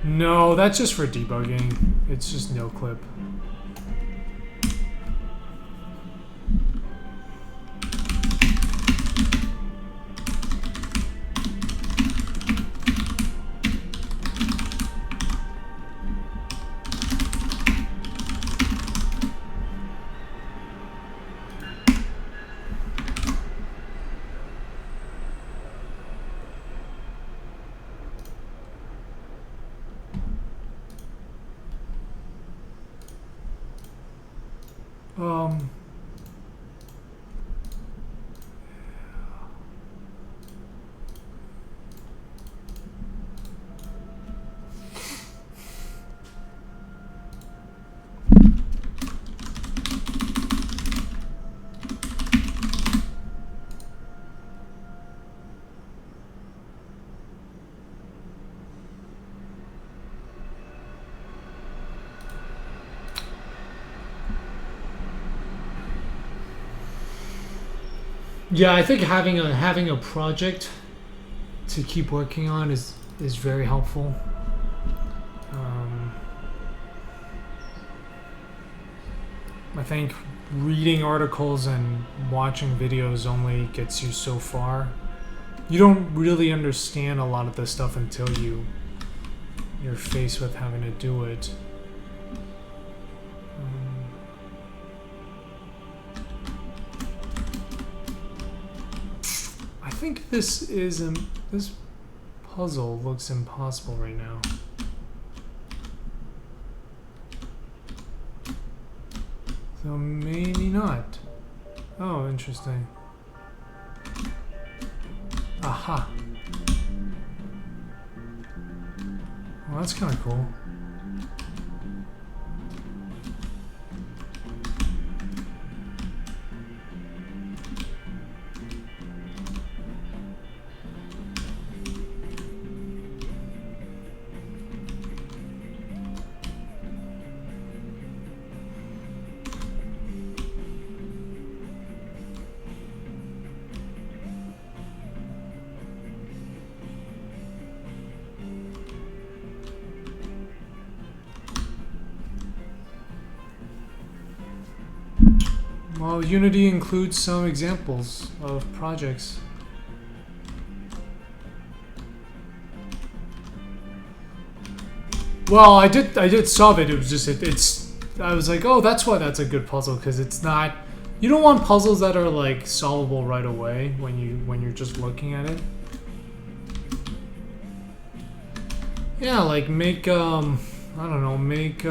No, that's just for debugging. It's just no clip. Yeah, I think having a project to keep working on is very helpful. I think reading articles and watching videos only gets you so far. You don't really understand a lot of this stuff until you're faced with having to do it. I think this puzzle looks impossible right now. So maybe not. Oh, interesting. Aha. Well, that's kind of cool. Well, Unity includes some examples of projects. Well, I did solve it. It was just it's. I was like, oh, that's why that's a good puzzle, because it's not. You don't want puzzles that are like solvable right away when you're just looking at it. Yeah, like make I don't know, make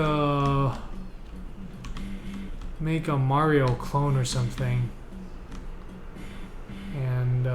a Mario clone or something, and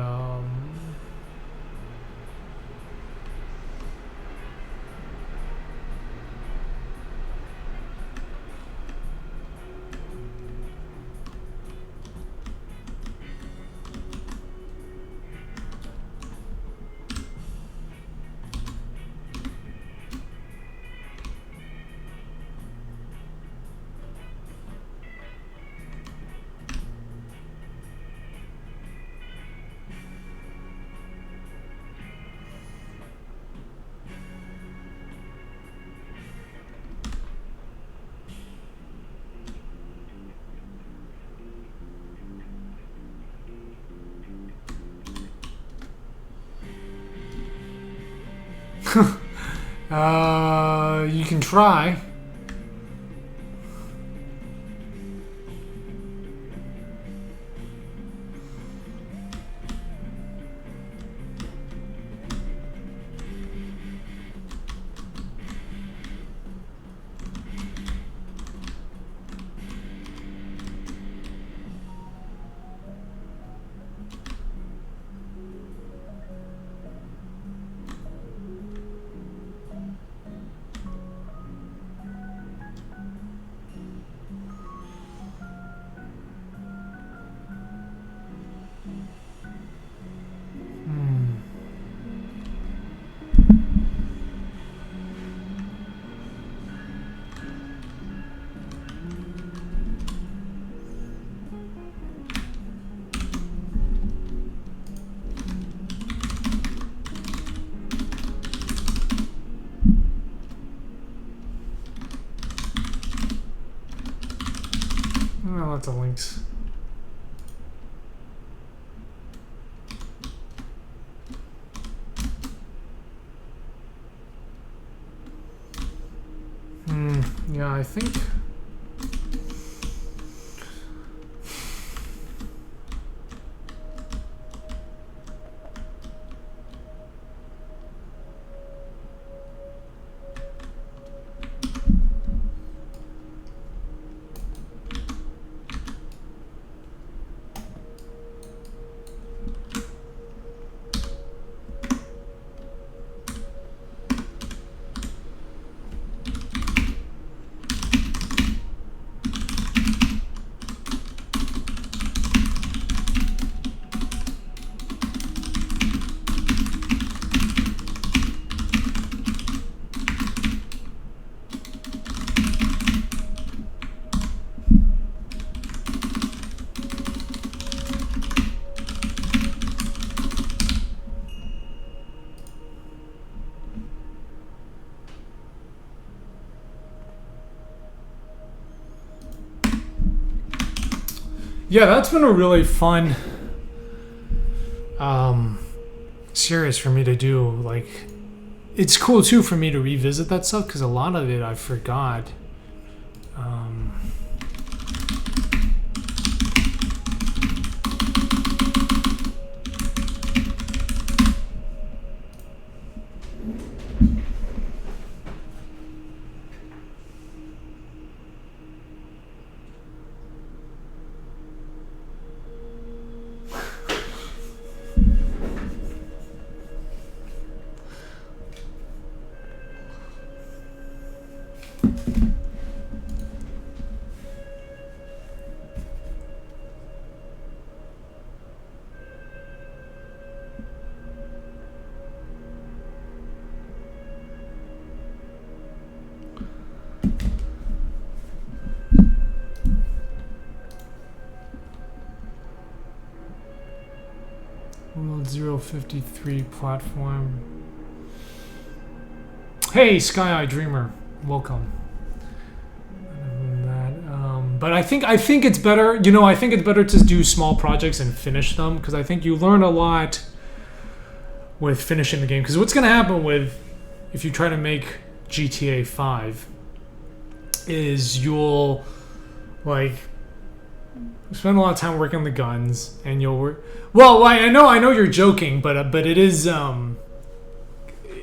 you can try. Lots of links. Yeah, I think. Yeah, that's been a really fun series for me to do. Like, it's cool too for me to revisit that stuff because a lot of it I forgot. World 053 platform. Hey, Sky Eye Dreamer, welcome. Other than that, But I think it's better. You know, I think it's better to do small projects and finish them because I think you learn a lot with finishing the game. Because what's going to happen with if you try to make GTA 5 is you'll like spend a lot of time working on the guns and you'll work. Well, I know you're joking, but it is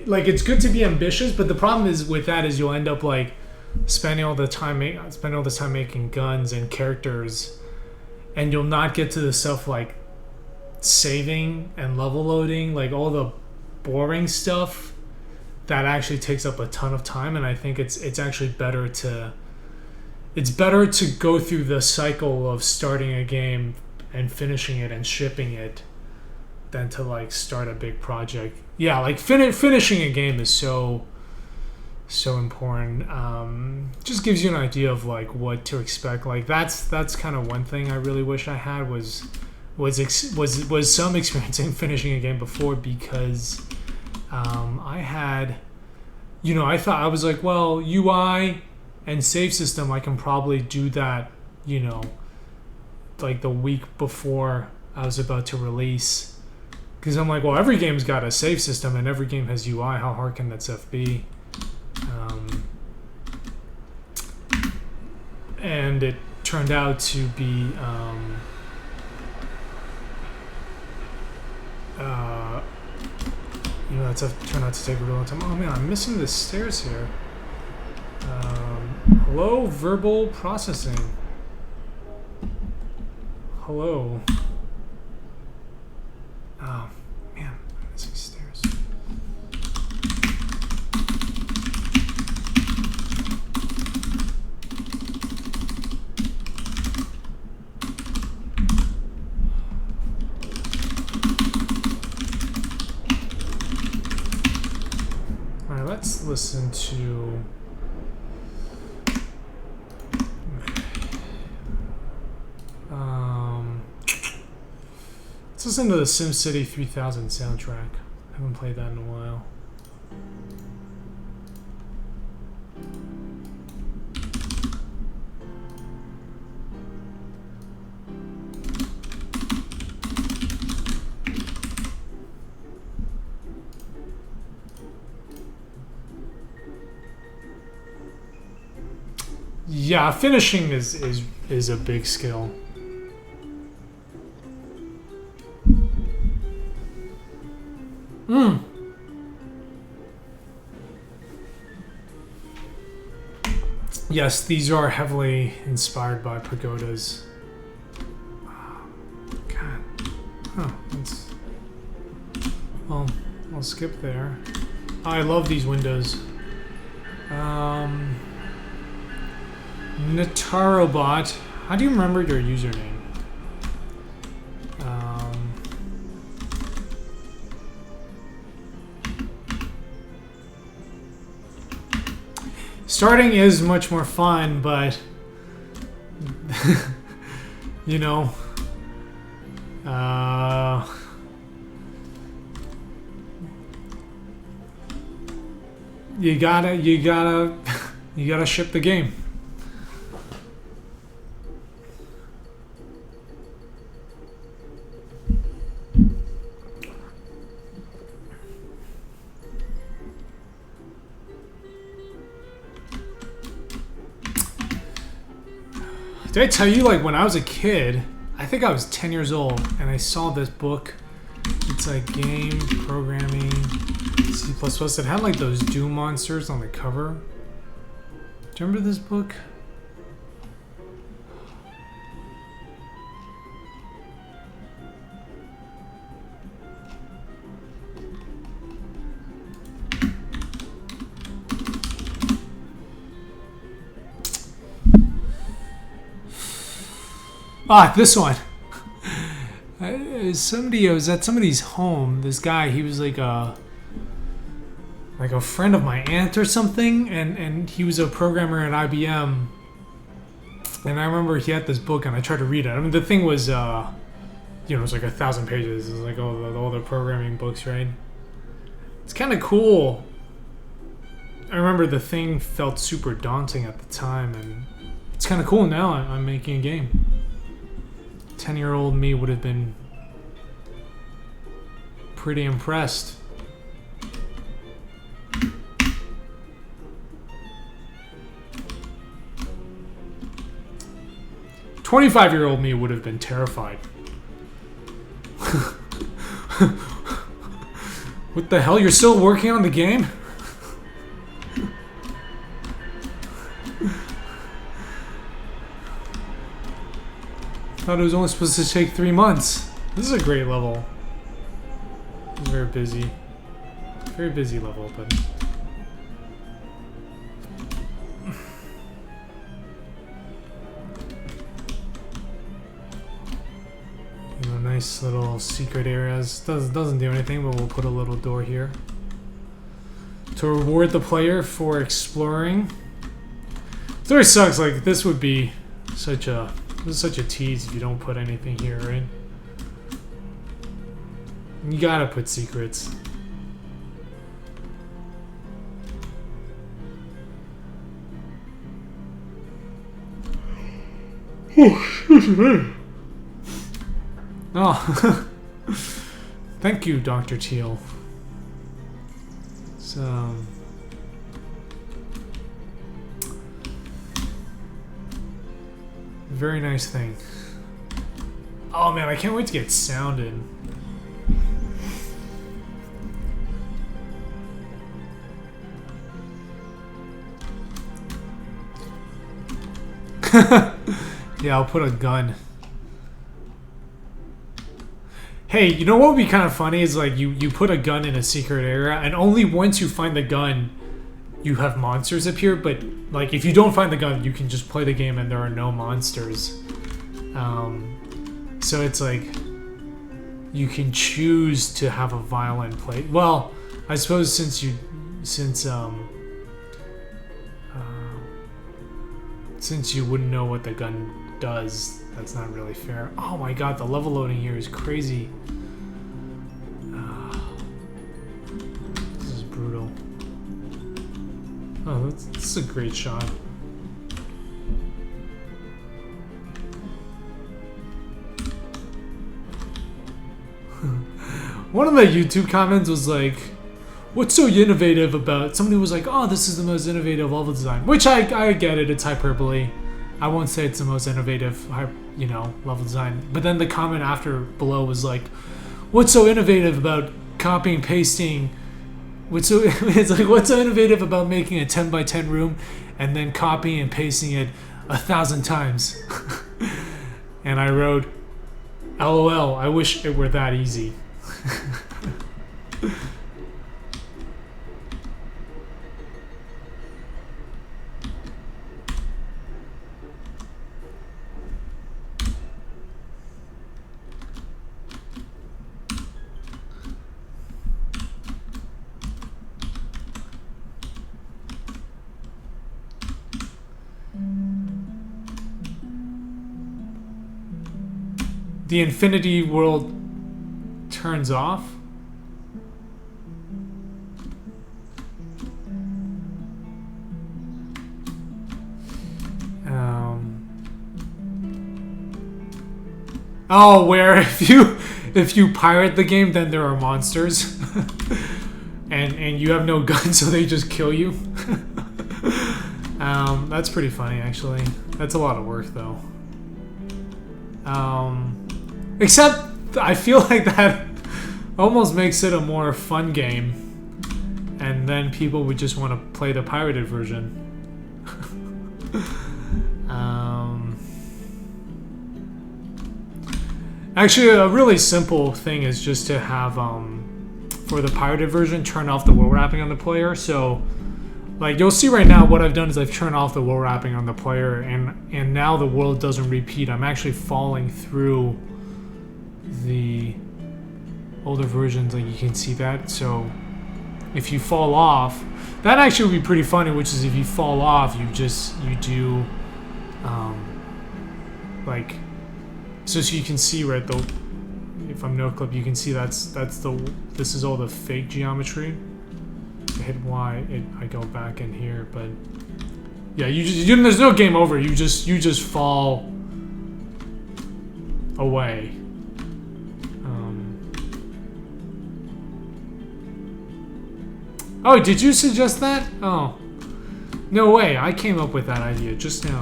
like it's good to be ambitious. But the problem is with that is you'll end up like spending all the time making guns and characters, and you'll not get to the stuff like saving and level loading, like all the boring stuff that actually takes up a ton of time. And I think it's actually better to go through the cycle of starting a game and finishing it and shipping it than to like start a big project. Yeah, like finishing a game is so important. Just gives you an idea of like what to expect. Like that's kind of one thing I really wish I had was some experience in finishing a game before, because I had, you know, I thought I was like, well, UI and save system, I can probably do that, you know, like the week before I was about to release, because I'm like, well, every game's got a save system and every game has UI. How hard can that stuff be? And it turned out to be you know, that stuff turned out to take a real long time. Oh man, I'm missing the stairs here. Hello, verbal processing. Hello. Oh man, I'm missing stairs. Let's listen to. Let's listen to the SimCity 3000 soundtrack. I haven't played that in a while. Yeah, finishing is a big skill. Yes, these are heavily inspired by pagodas. God. Oh, well, I'll skip there. I love these windows. Natarobot, how do you remember your username? Starting is much more fun, but you know, you gotta ship the game. Did I tell you, like, when I was a kid, I think I was 10 years old, and I saw this book. It's like game programming, C++. It had like those Doom monsters on the cover. Do you remember this book? Ah, this one. Somebody, I was at somebody's home. This guy, he was like a friend of my aunt or something, and he was a programmer at IBM. And I remember he had this book, and I tried to read it. I mean, the thing was, you know, it was like 1,000 pages. It was like all the programming books, right? It's kind of cool. I remember the thing felt super daunting at the time, and It's kind of cool now. I'm making a game. 10-year-old me would have been pretty impressed. "25-year-old me would have been terrified." What the hell? You're still working on the game? Thought it was only supposed to take 3 months. This is a great level. It's very busy. Very busy level, but... You know, nice little secret areas. Doesn't do anything, but we'll put a little door here. To reward the player for exploring. It always sucks, like, this would be such a... This is such a tease if you don't put anything here, right? You gotta put secrets. Oh, thank you, Dr. Teal. So, very nice thing. Oh man, I can't wait to get sound in. Yeah, I'll put a gun. Hey, you know what would be kind of funny is like you put a gun in a secret area and only once you find the gun you have monsters appear, but like if you don't find the gun you can just play the game and there are no monsters. So it's like you can choose to have a violent play. Well, I suppose since you wouldn't know what the gun does, that's not really fair. Oh my god, the level loading here is crazy. This is brutal. Oh, this is a great shot. One of the YouTube comments was like, "What's so innovative about..." Somebody was like, "Oh, this is the most innovative level design," which I get it. It's hyperbole. I won't say it's the most innovative, level design. But then the comment after below was like, "What's so innovative about copying, pasting? It's like, what's so innovative about making a 10 by 10 room and then copying and pasting it 1,000 times?" And I wrote, "LOL, I wish it were that easy." The infinity world turns off. Oh, where if you pirate the game, then there are monsters, and you have no gun, so they just kill you. That's pretty funny, actually. That's a lot of work, though. Except I feel like that almost makes it a more fun game, and then people would just want to play the pirated version. Actually, a really simple thing is just to have, for the pirated version, turn off the wool wrapping on the player. So, like, you'll see right now what I've done is I've turned off the wool wrapping on the player, and now the world doesn't repeat. I'm actually falling through the older versions, like you can see that. So, if you fall off, that actually would be pretty funny, which is if you fall off, you do, like... So you can see right though, if I'm no clip, you can see this is all the fake geometry. I hit Y, I go back in here, but Yeah, there's no game over. You just fall away. Oh, did you suggest that? Oh. No way, I came up with that idea just now.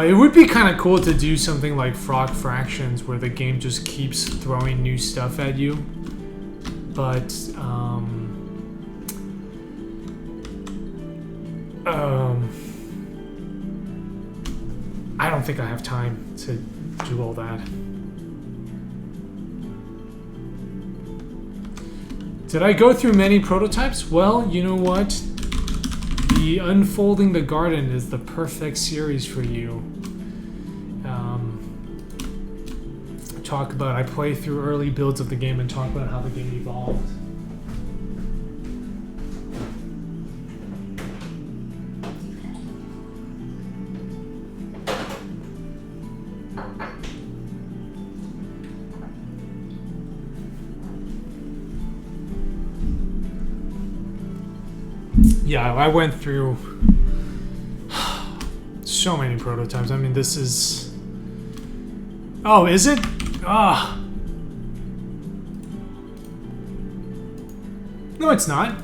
It would be kind of cool to do something like Frog Fractions, where the game just keeps throwing new stuff at you. But, I don't think I have time to do all that. Did I go through many prototypes? Well, you know what? The Unfolding the Garden is the perfect series for you. I play through early builds of the game and talk about how the game evolved. Yeah, I went through so many prototypes. I mean, this is... Oh, is it? Ah. No, it's not.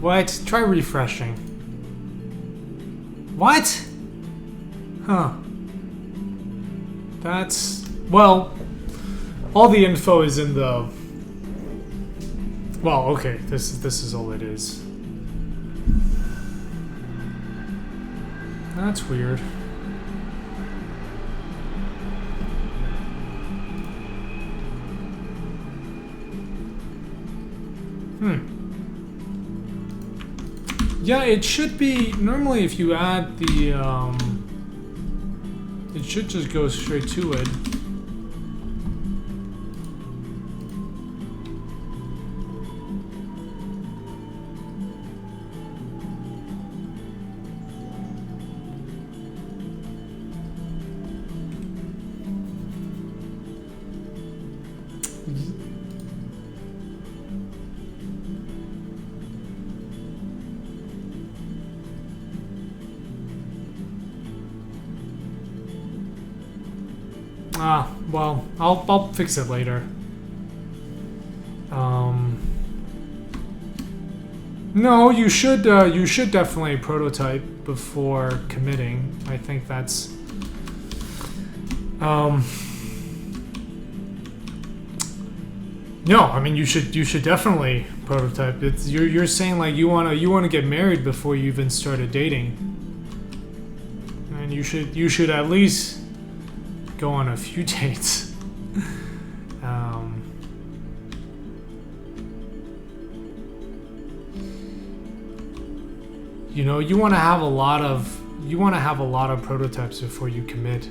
What? Try refreshing. What? Huh. That's... Well, all the info is in the... Well, okay, this is all it is. That's weird. Yeah, it should be... Normally, if you add the... it should just go straight to it. Ah, well, I'll fix it later. No, you should definitely prototype before committing. I think that's no, I mean you should definitely prototype. It's you're saying like you wanna get married before you even started dating. And you should at least go on a few dates. You know, you want to have a lot of prototypes before you commit.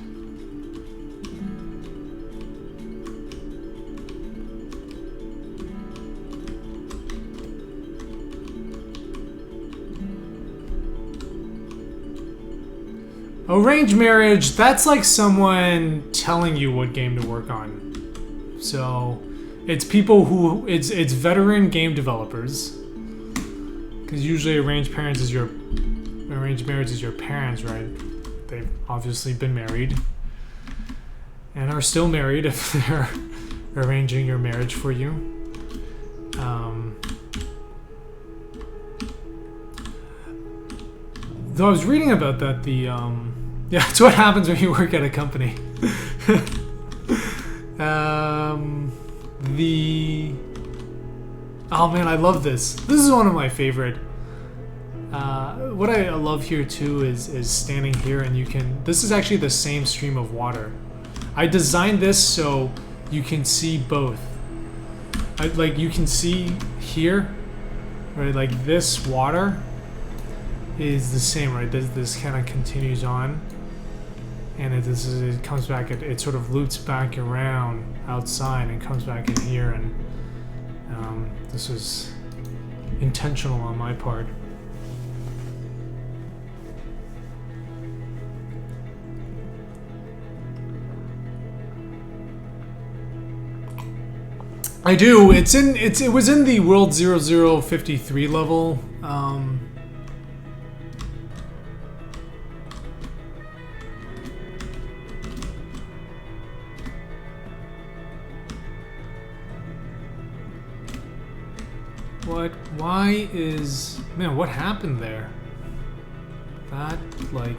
Arranged marriage, that's like someone telling you what game to work on. So, it's people who... It's veteran game developers. Because usually arranged marriage is your parents, right? They've obviously been married. And are still married if they're arranging your marriage for you. Though I was reading about that, yeah, it's what happens when you work at a company. Oh man, I love this. This is one of my favorite What I love here too is standing here and you can. This is actually the same stream of water. I designed this so you can see both. Like you can see here, right? Like this water is the same, right? This kind of continues on, and it comes back. It sort of loops back around outside and comes back in here, and this is intentional on my part. I do. It was in the World 0053 level. Why is... Man, what happened there? That, like...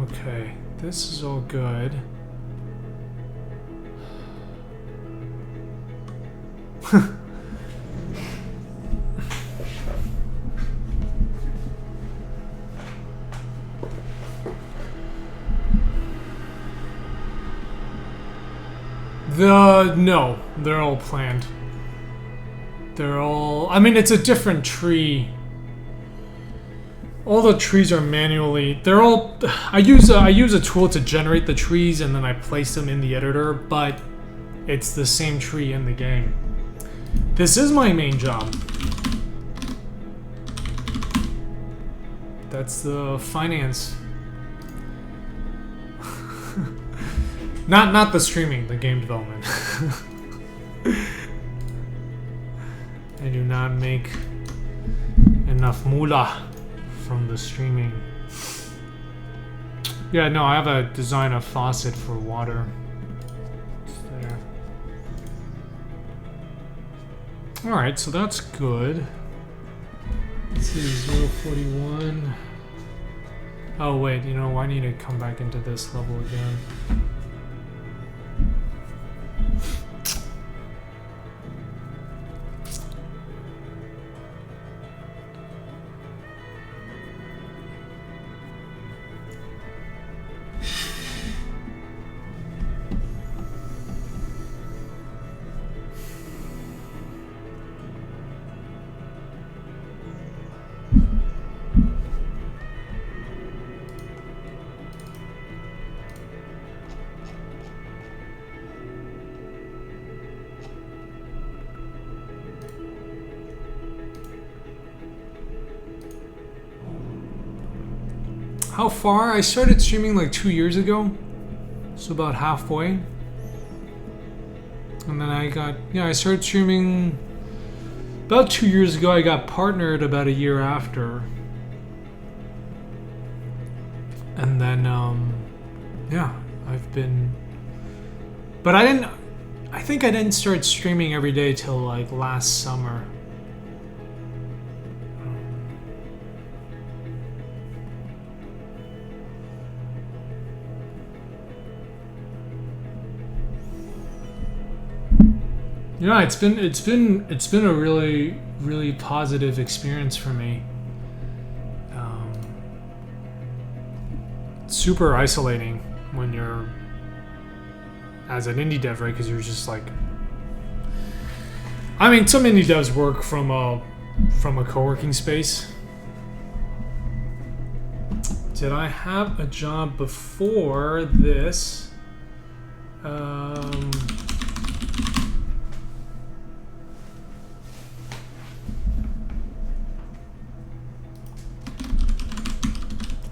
Okay, this is all good. No, they're all planned. They're all... I mean, it's a different tree. All the trees are manually... They're all... I use a tool to generate the trees and then I place them in the editor, but it's the same tree in the game. This is my main job. That's the finance. Not the streaming, the game development. I do not make enough moolah from the streaming. Yeah, no, I have a design a faucet for water. It's there. Alright, so that's good. Let's see, 041. Oh wait, you know, I need to come back into this level again. How far? I started streaming like 2 years ago, so about halfway. And then I started streaming about 2 years ago. I got partnered about a year after. And then, yeah, I've been... But I think I didn't start streaming every day till like last summer. Yeah, it's been a really positive experience for me. Super isolating when you're as an indie dev, right? Because you're just like, I mean, some indie devs work from a co-working space. Did I have a job before this?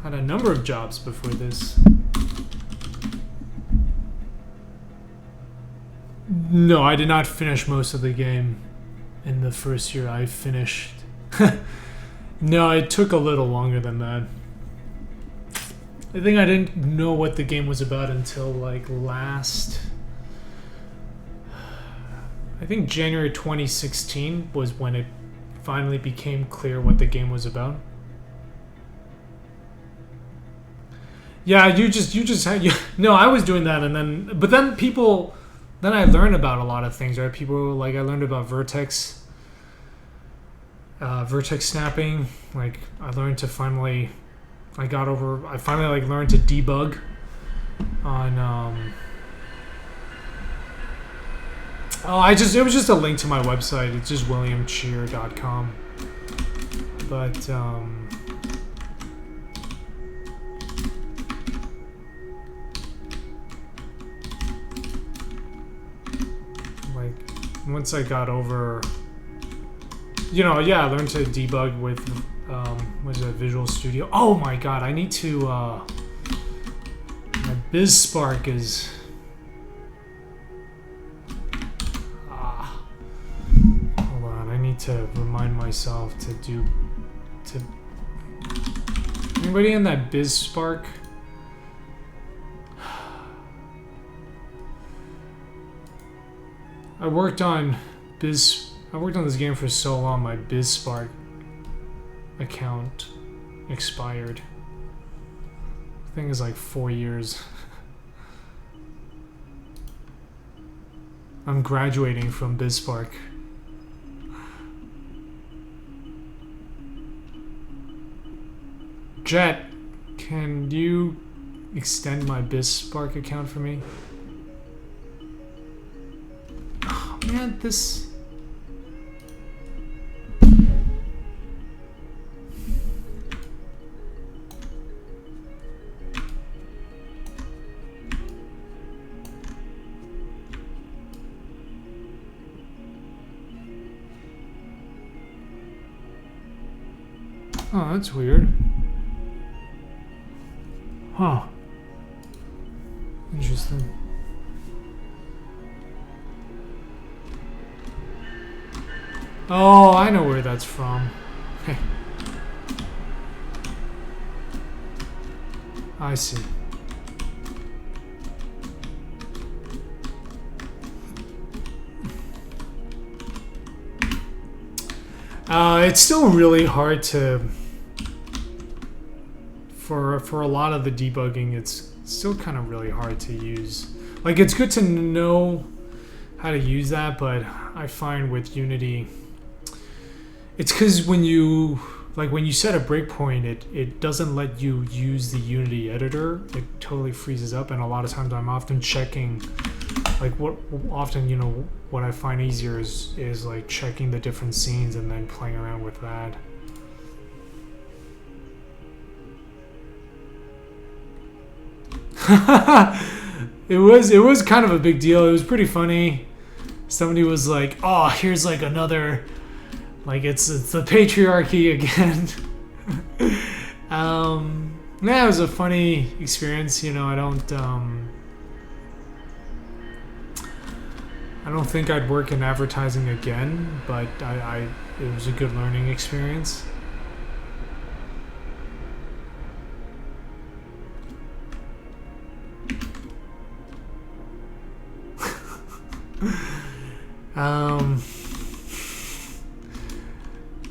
Had a number of jobs before this. No, I did not finish most of the game in the first year. I finished. No, it took a little longer than that. I think I didn't know what the game was about until like last. I think January 2016 was when it finally became clear what the game was about. Yeah, you just had no. I was doing that, and then then I learned about a lot of things, right? People like I learned about vertex snapping. Like I learned to finally, I finally like learned to debug on. It was just a link to my website. It's just williamcheer.com. But like once I got over, I learned to debug with was it Visual Studio. Oh my god, I need to my BizSpark is to remind myself to anybody in that BizSpark? I worked on this game for so long, my BizSpark account expired. I think it's like 4 years. I'm graduating from BizSpark. Jet, can you extend my BizSpark account for me? Oh, man, this... Oh, that's weird. Huh. Interesting. Oh, I know where that's from. I see. It's still really hard to... For a lot of the debugging, it's still kind of really hard to use. Like, it's good to know how to use that, but I find with Unity, it's because when you set a breakpoint, it doesn't let you use the Unity editor. It totally freezes up, and a lot of times I'm often checking, like what I find easier is like checking the different scenes and then playing around with that. It was kind of a big deal. It was pretty funny. Somebody was like, "Oh, here's like another, like it's the patriarchy again." Yeah, it was a funny experience. I don't think I'd work in advertising again, but it was a good learning experience.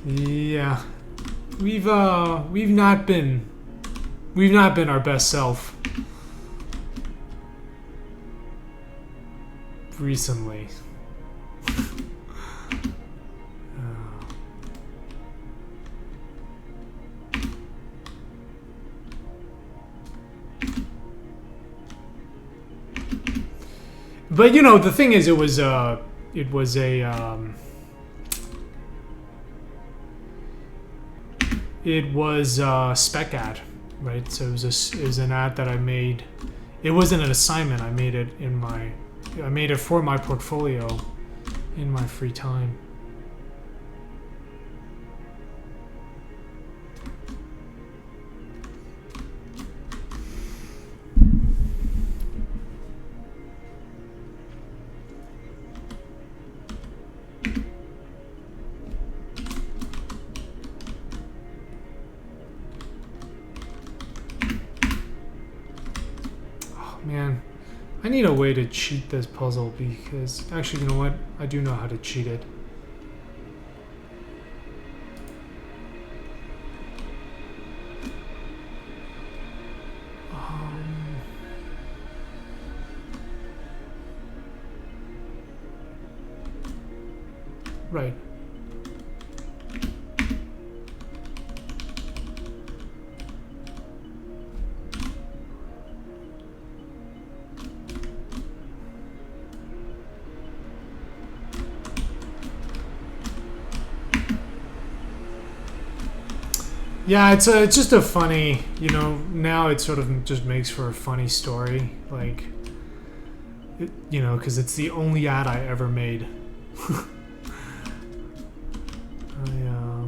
Yeah, we've not been our best self recently. But the thing is, it was a spec ad, right? So it was an ad that I made. It wasn't an assignment. I made it for my portfolio in my free time. I need a way to cheat this puzzle because... Actually, you know what? I do know how to cheat it. Right. Yeah, it's just a funny, you know, now it sort of just makes for a funny story, like, you know, because it's the only ad I ever made. I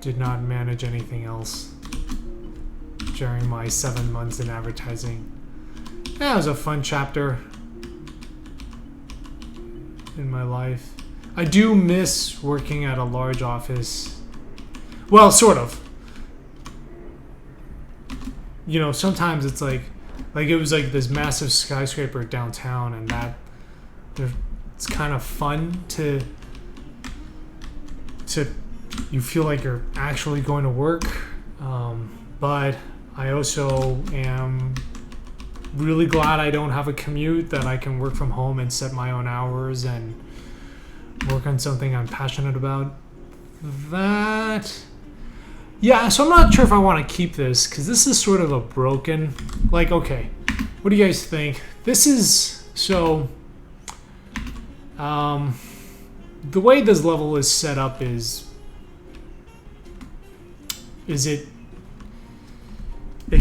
did not manage anything else during my 7 months in advertising. Yeah, it was a fun chapter in my life. I do miss working at a large office. Well, sort of. You know, sometimes it's like it was like this massive skyscraper downtown, and that it's kind of fun to you feel like you're actually going to work. But I also am really glad I don't have a commute, that I can work from home and set my own hours and work on something I'm passionate about. That... Yeah, so I'm not sure if I want to keep this, because this is sort of a broken... Like, okay, what do you guys think? This is... So... the way this level is set up is it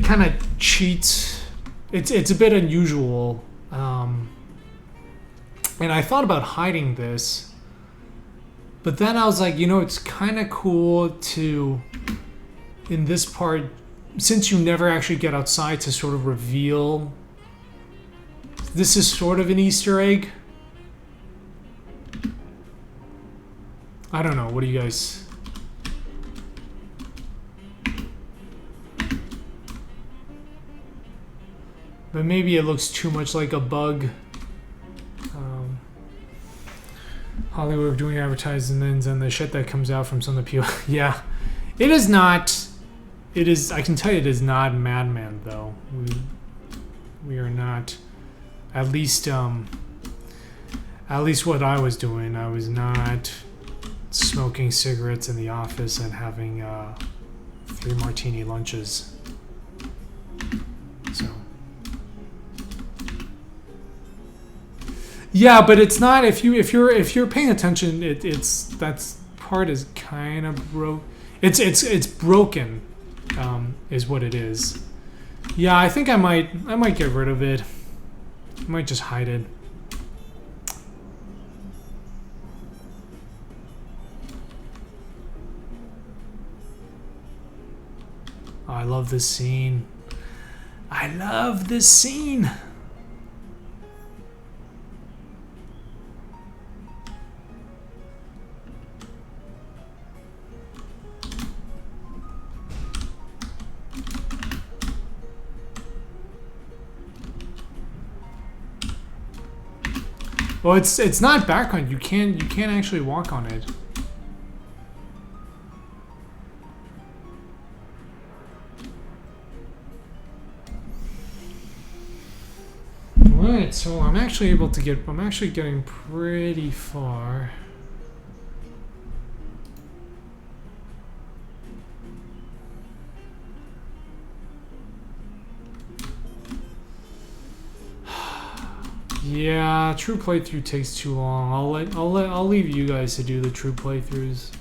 kind of cheats. It's a bit unusual. And I thought about hiding this, but then I was like, you know, it's kind of cool to... in this part, since you never actually get outside, to sort of reveal this is sort of an Easter egg. I don't know, what do you guys... But maybe it looks too much like a bug. Hollywood doing advertisements and the shit that comes out from some of the people. Yeah, it is not... It is. I can tell you, it is not Mad Men, though. We are not. At least what I was doing, I was not smoking cigarettes in the office and having 3 martini lunches. So. Yeah, but it's not. If you're paying attention, it's that part is kind of broke. It's broken. Is what it is. Yeah, I think I might get rid of it. I might just hide it. Oh, I love this scene. I love this scene. Well, it's not background. You can't actually walk on it. Alright, so I'm actually getting pretty far. Yeah, true playthrough takes too long. I'll leave you guys to do the true playthroughs.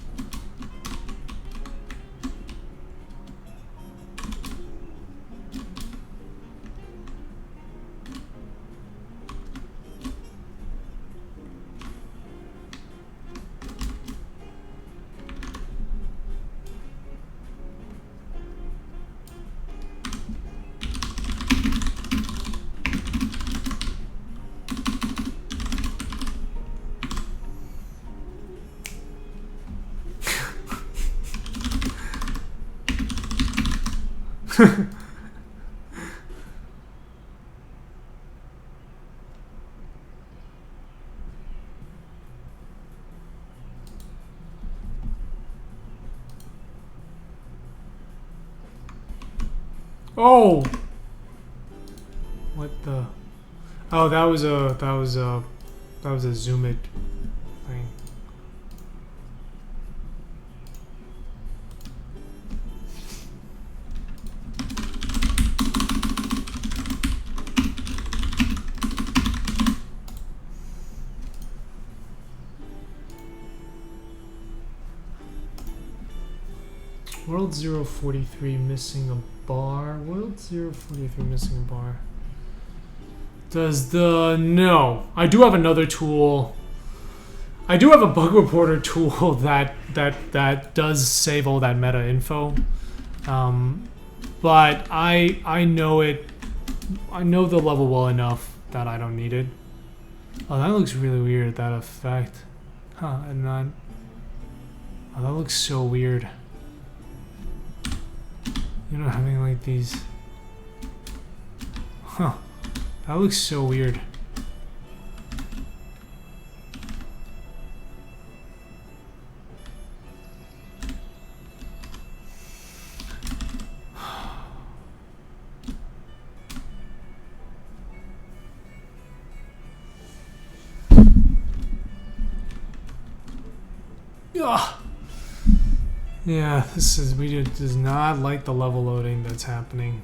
Oh! What the? Oh, that was a zoom it thing. World 043 missing a bar. World 043 missing a bar. Does the... No. I do have another tool. I do have a bug reporter tool that does save all that meta info. But I know it. I know the level well enough that I don't need it. Oh, that looks really weird, that effect. Huh, and then... Oh, that looks so weird. You know, having like these... Huh. That looks so weird. Ugh. Yeah, this is... We does not like the level loading that's happening.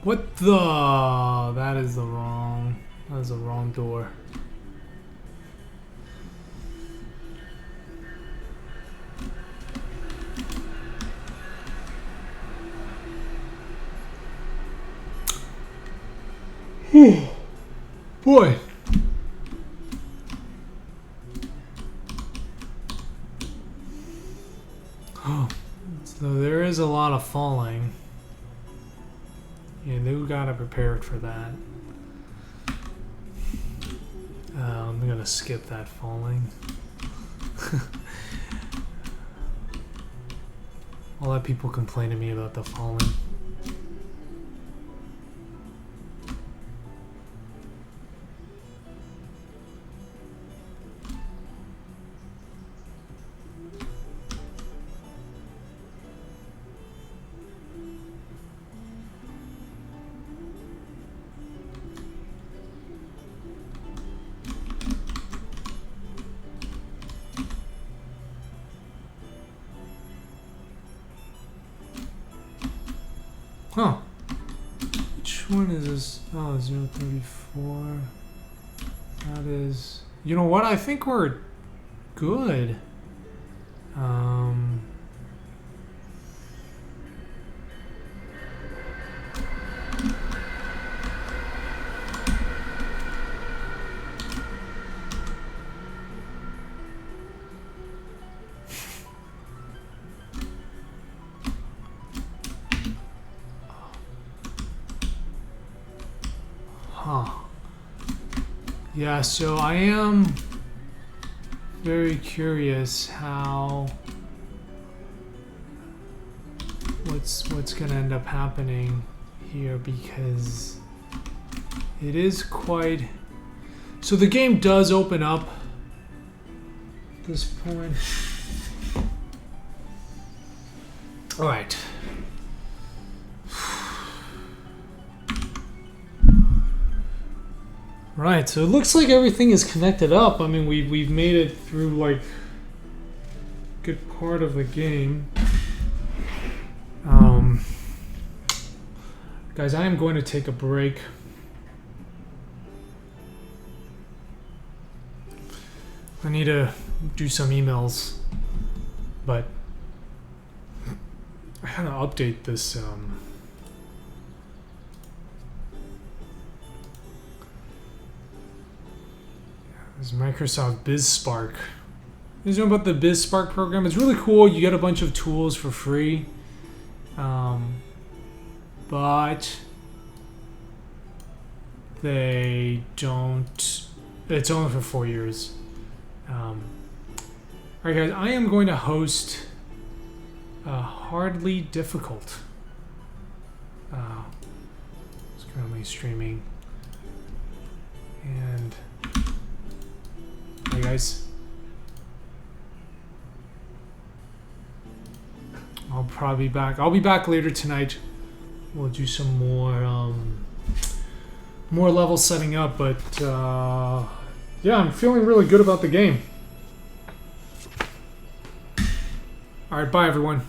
What the? That is the wrong... That is the wrong door. Boy. Oh, so there is a lot of falling. Yeah, they gotta prepare for that. I'm gonna skip that falling. I'll let people complain to me about the falling. Huh. Which one is this? Oh, 034. That is... You know what? I think we're good. Huh. Yeah, so I am very curious how what's gonna end up happening here, because it is quite... So the game does open up at this point. All right. Right, so it looks like everything is connected up. I mean, we've made it through like a good part of the game. Guys, I am going to take a break. I need to do some emails. But I had to update this. This Microsoft BizSpark. You know about the BizSpark program? It's really cool. You get a bunch of tools for free. But they don't. It's only for 4 years. Alright guys, I am going to host Hardly Difficult. It's currently streaming. And hey guys, I'll probably be back. I'll be back later tonight. We'll do some more level setting up, but yeah, I'm feeling really good about the game. All right, bye everyone.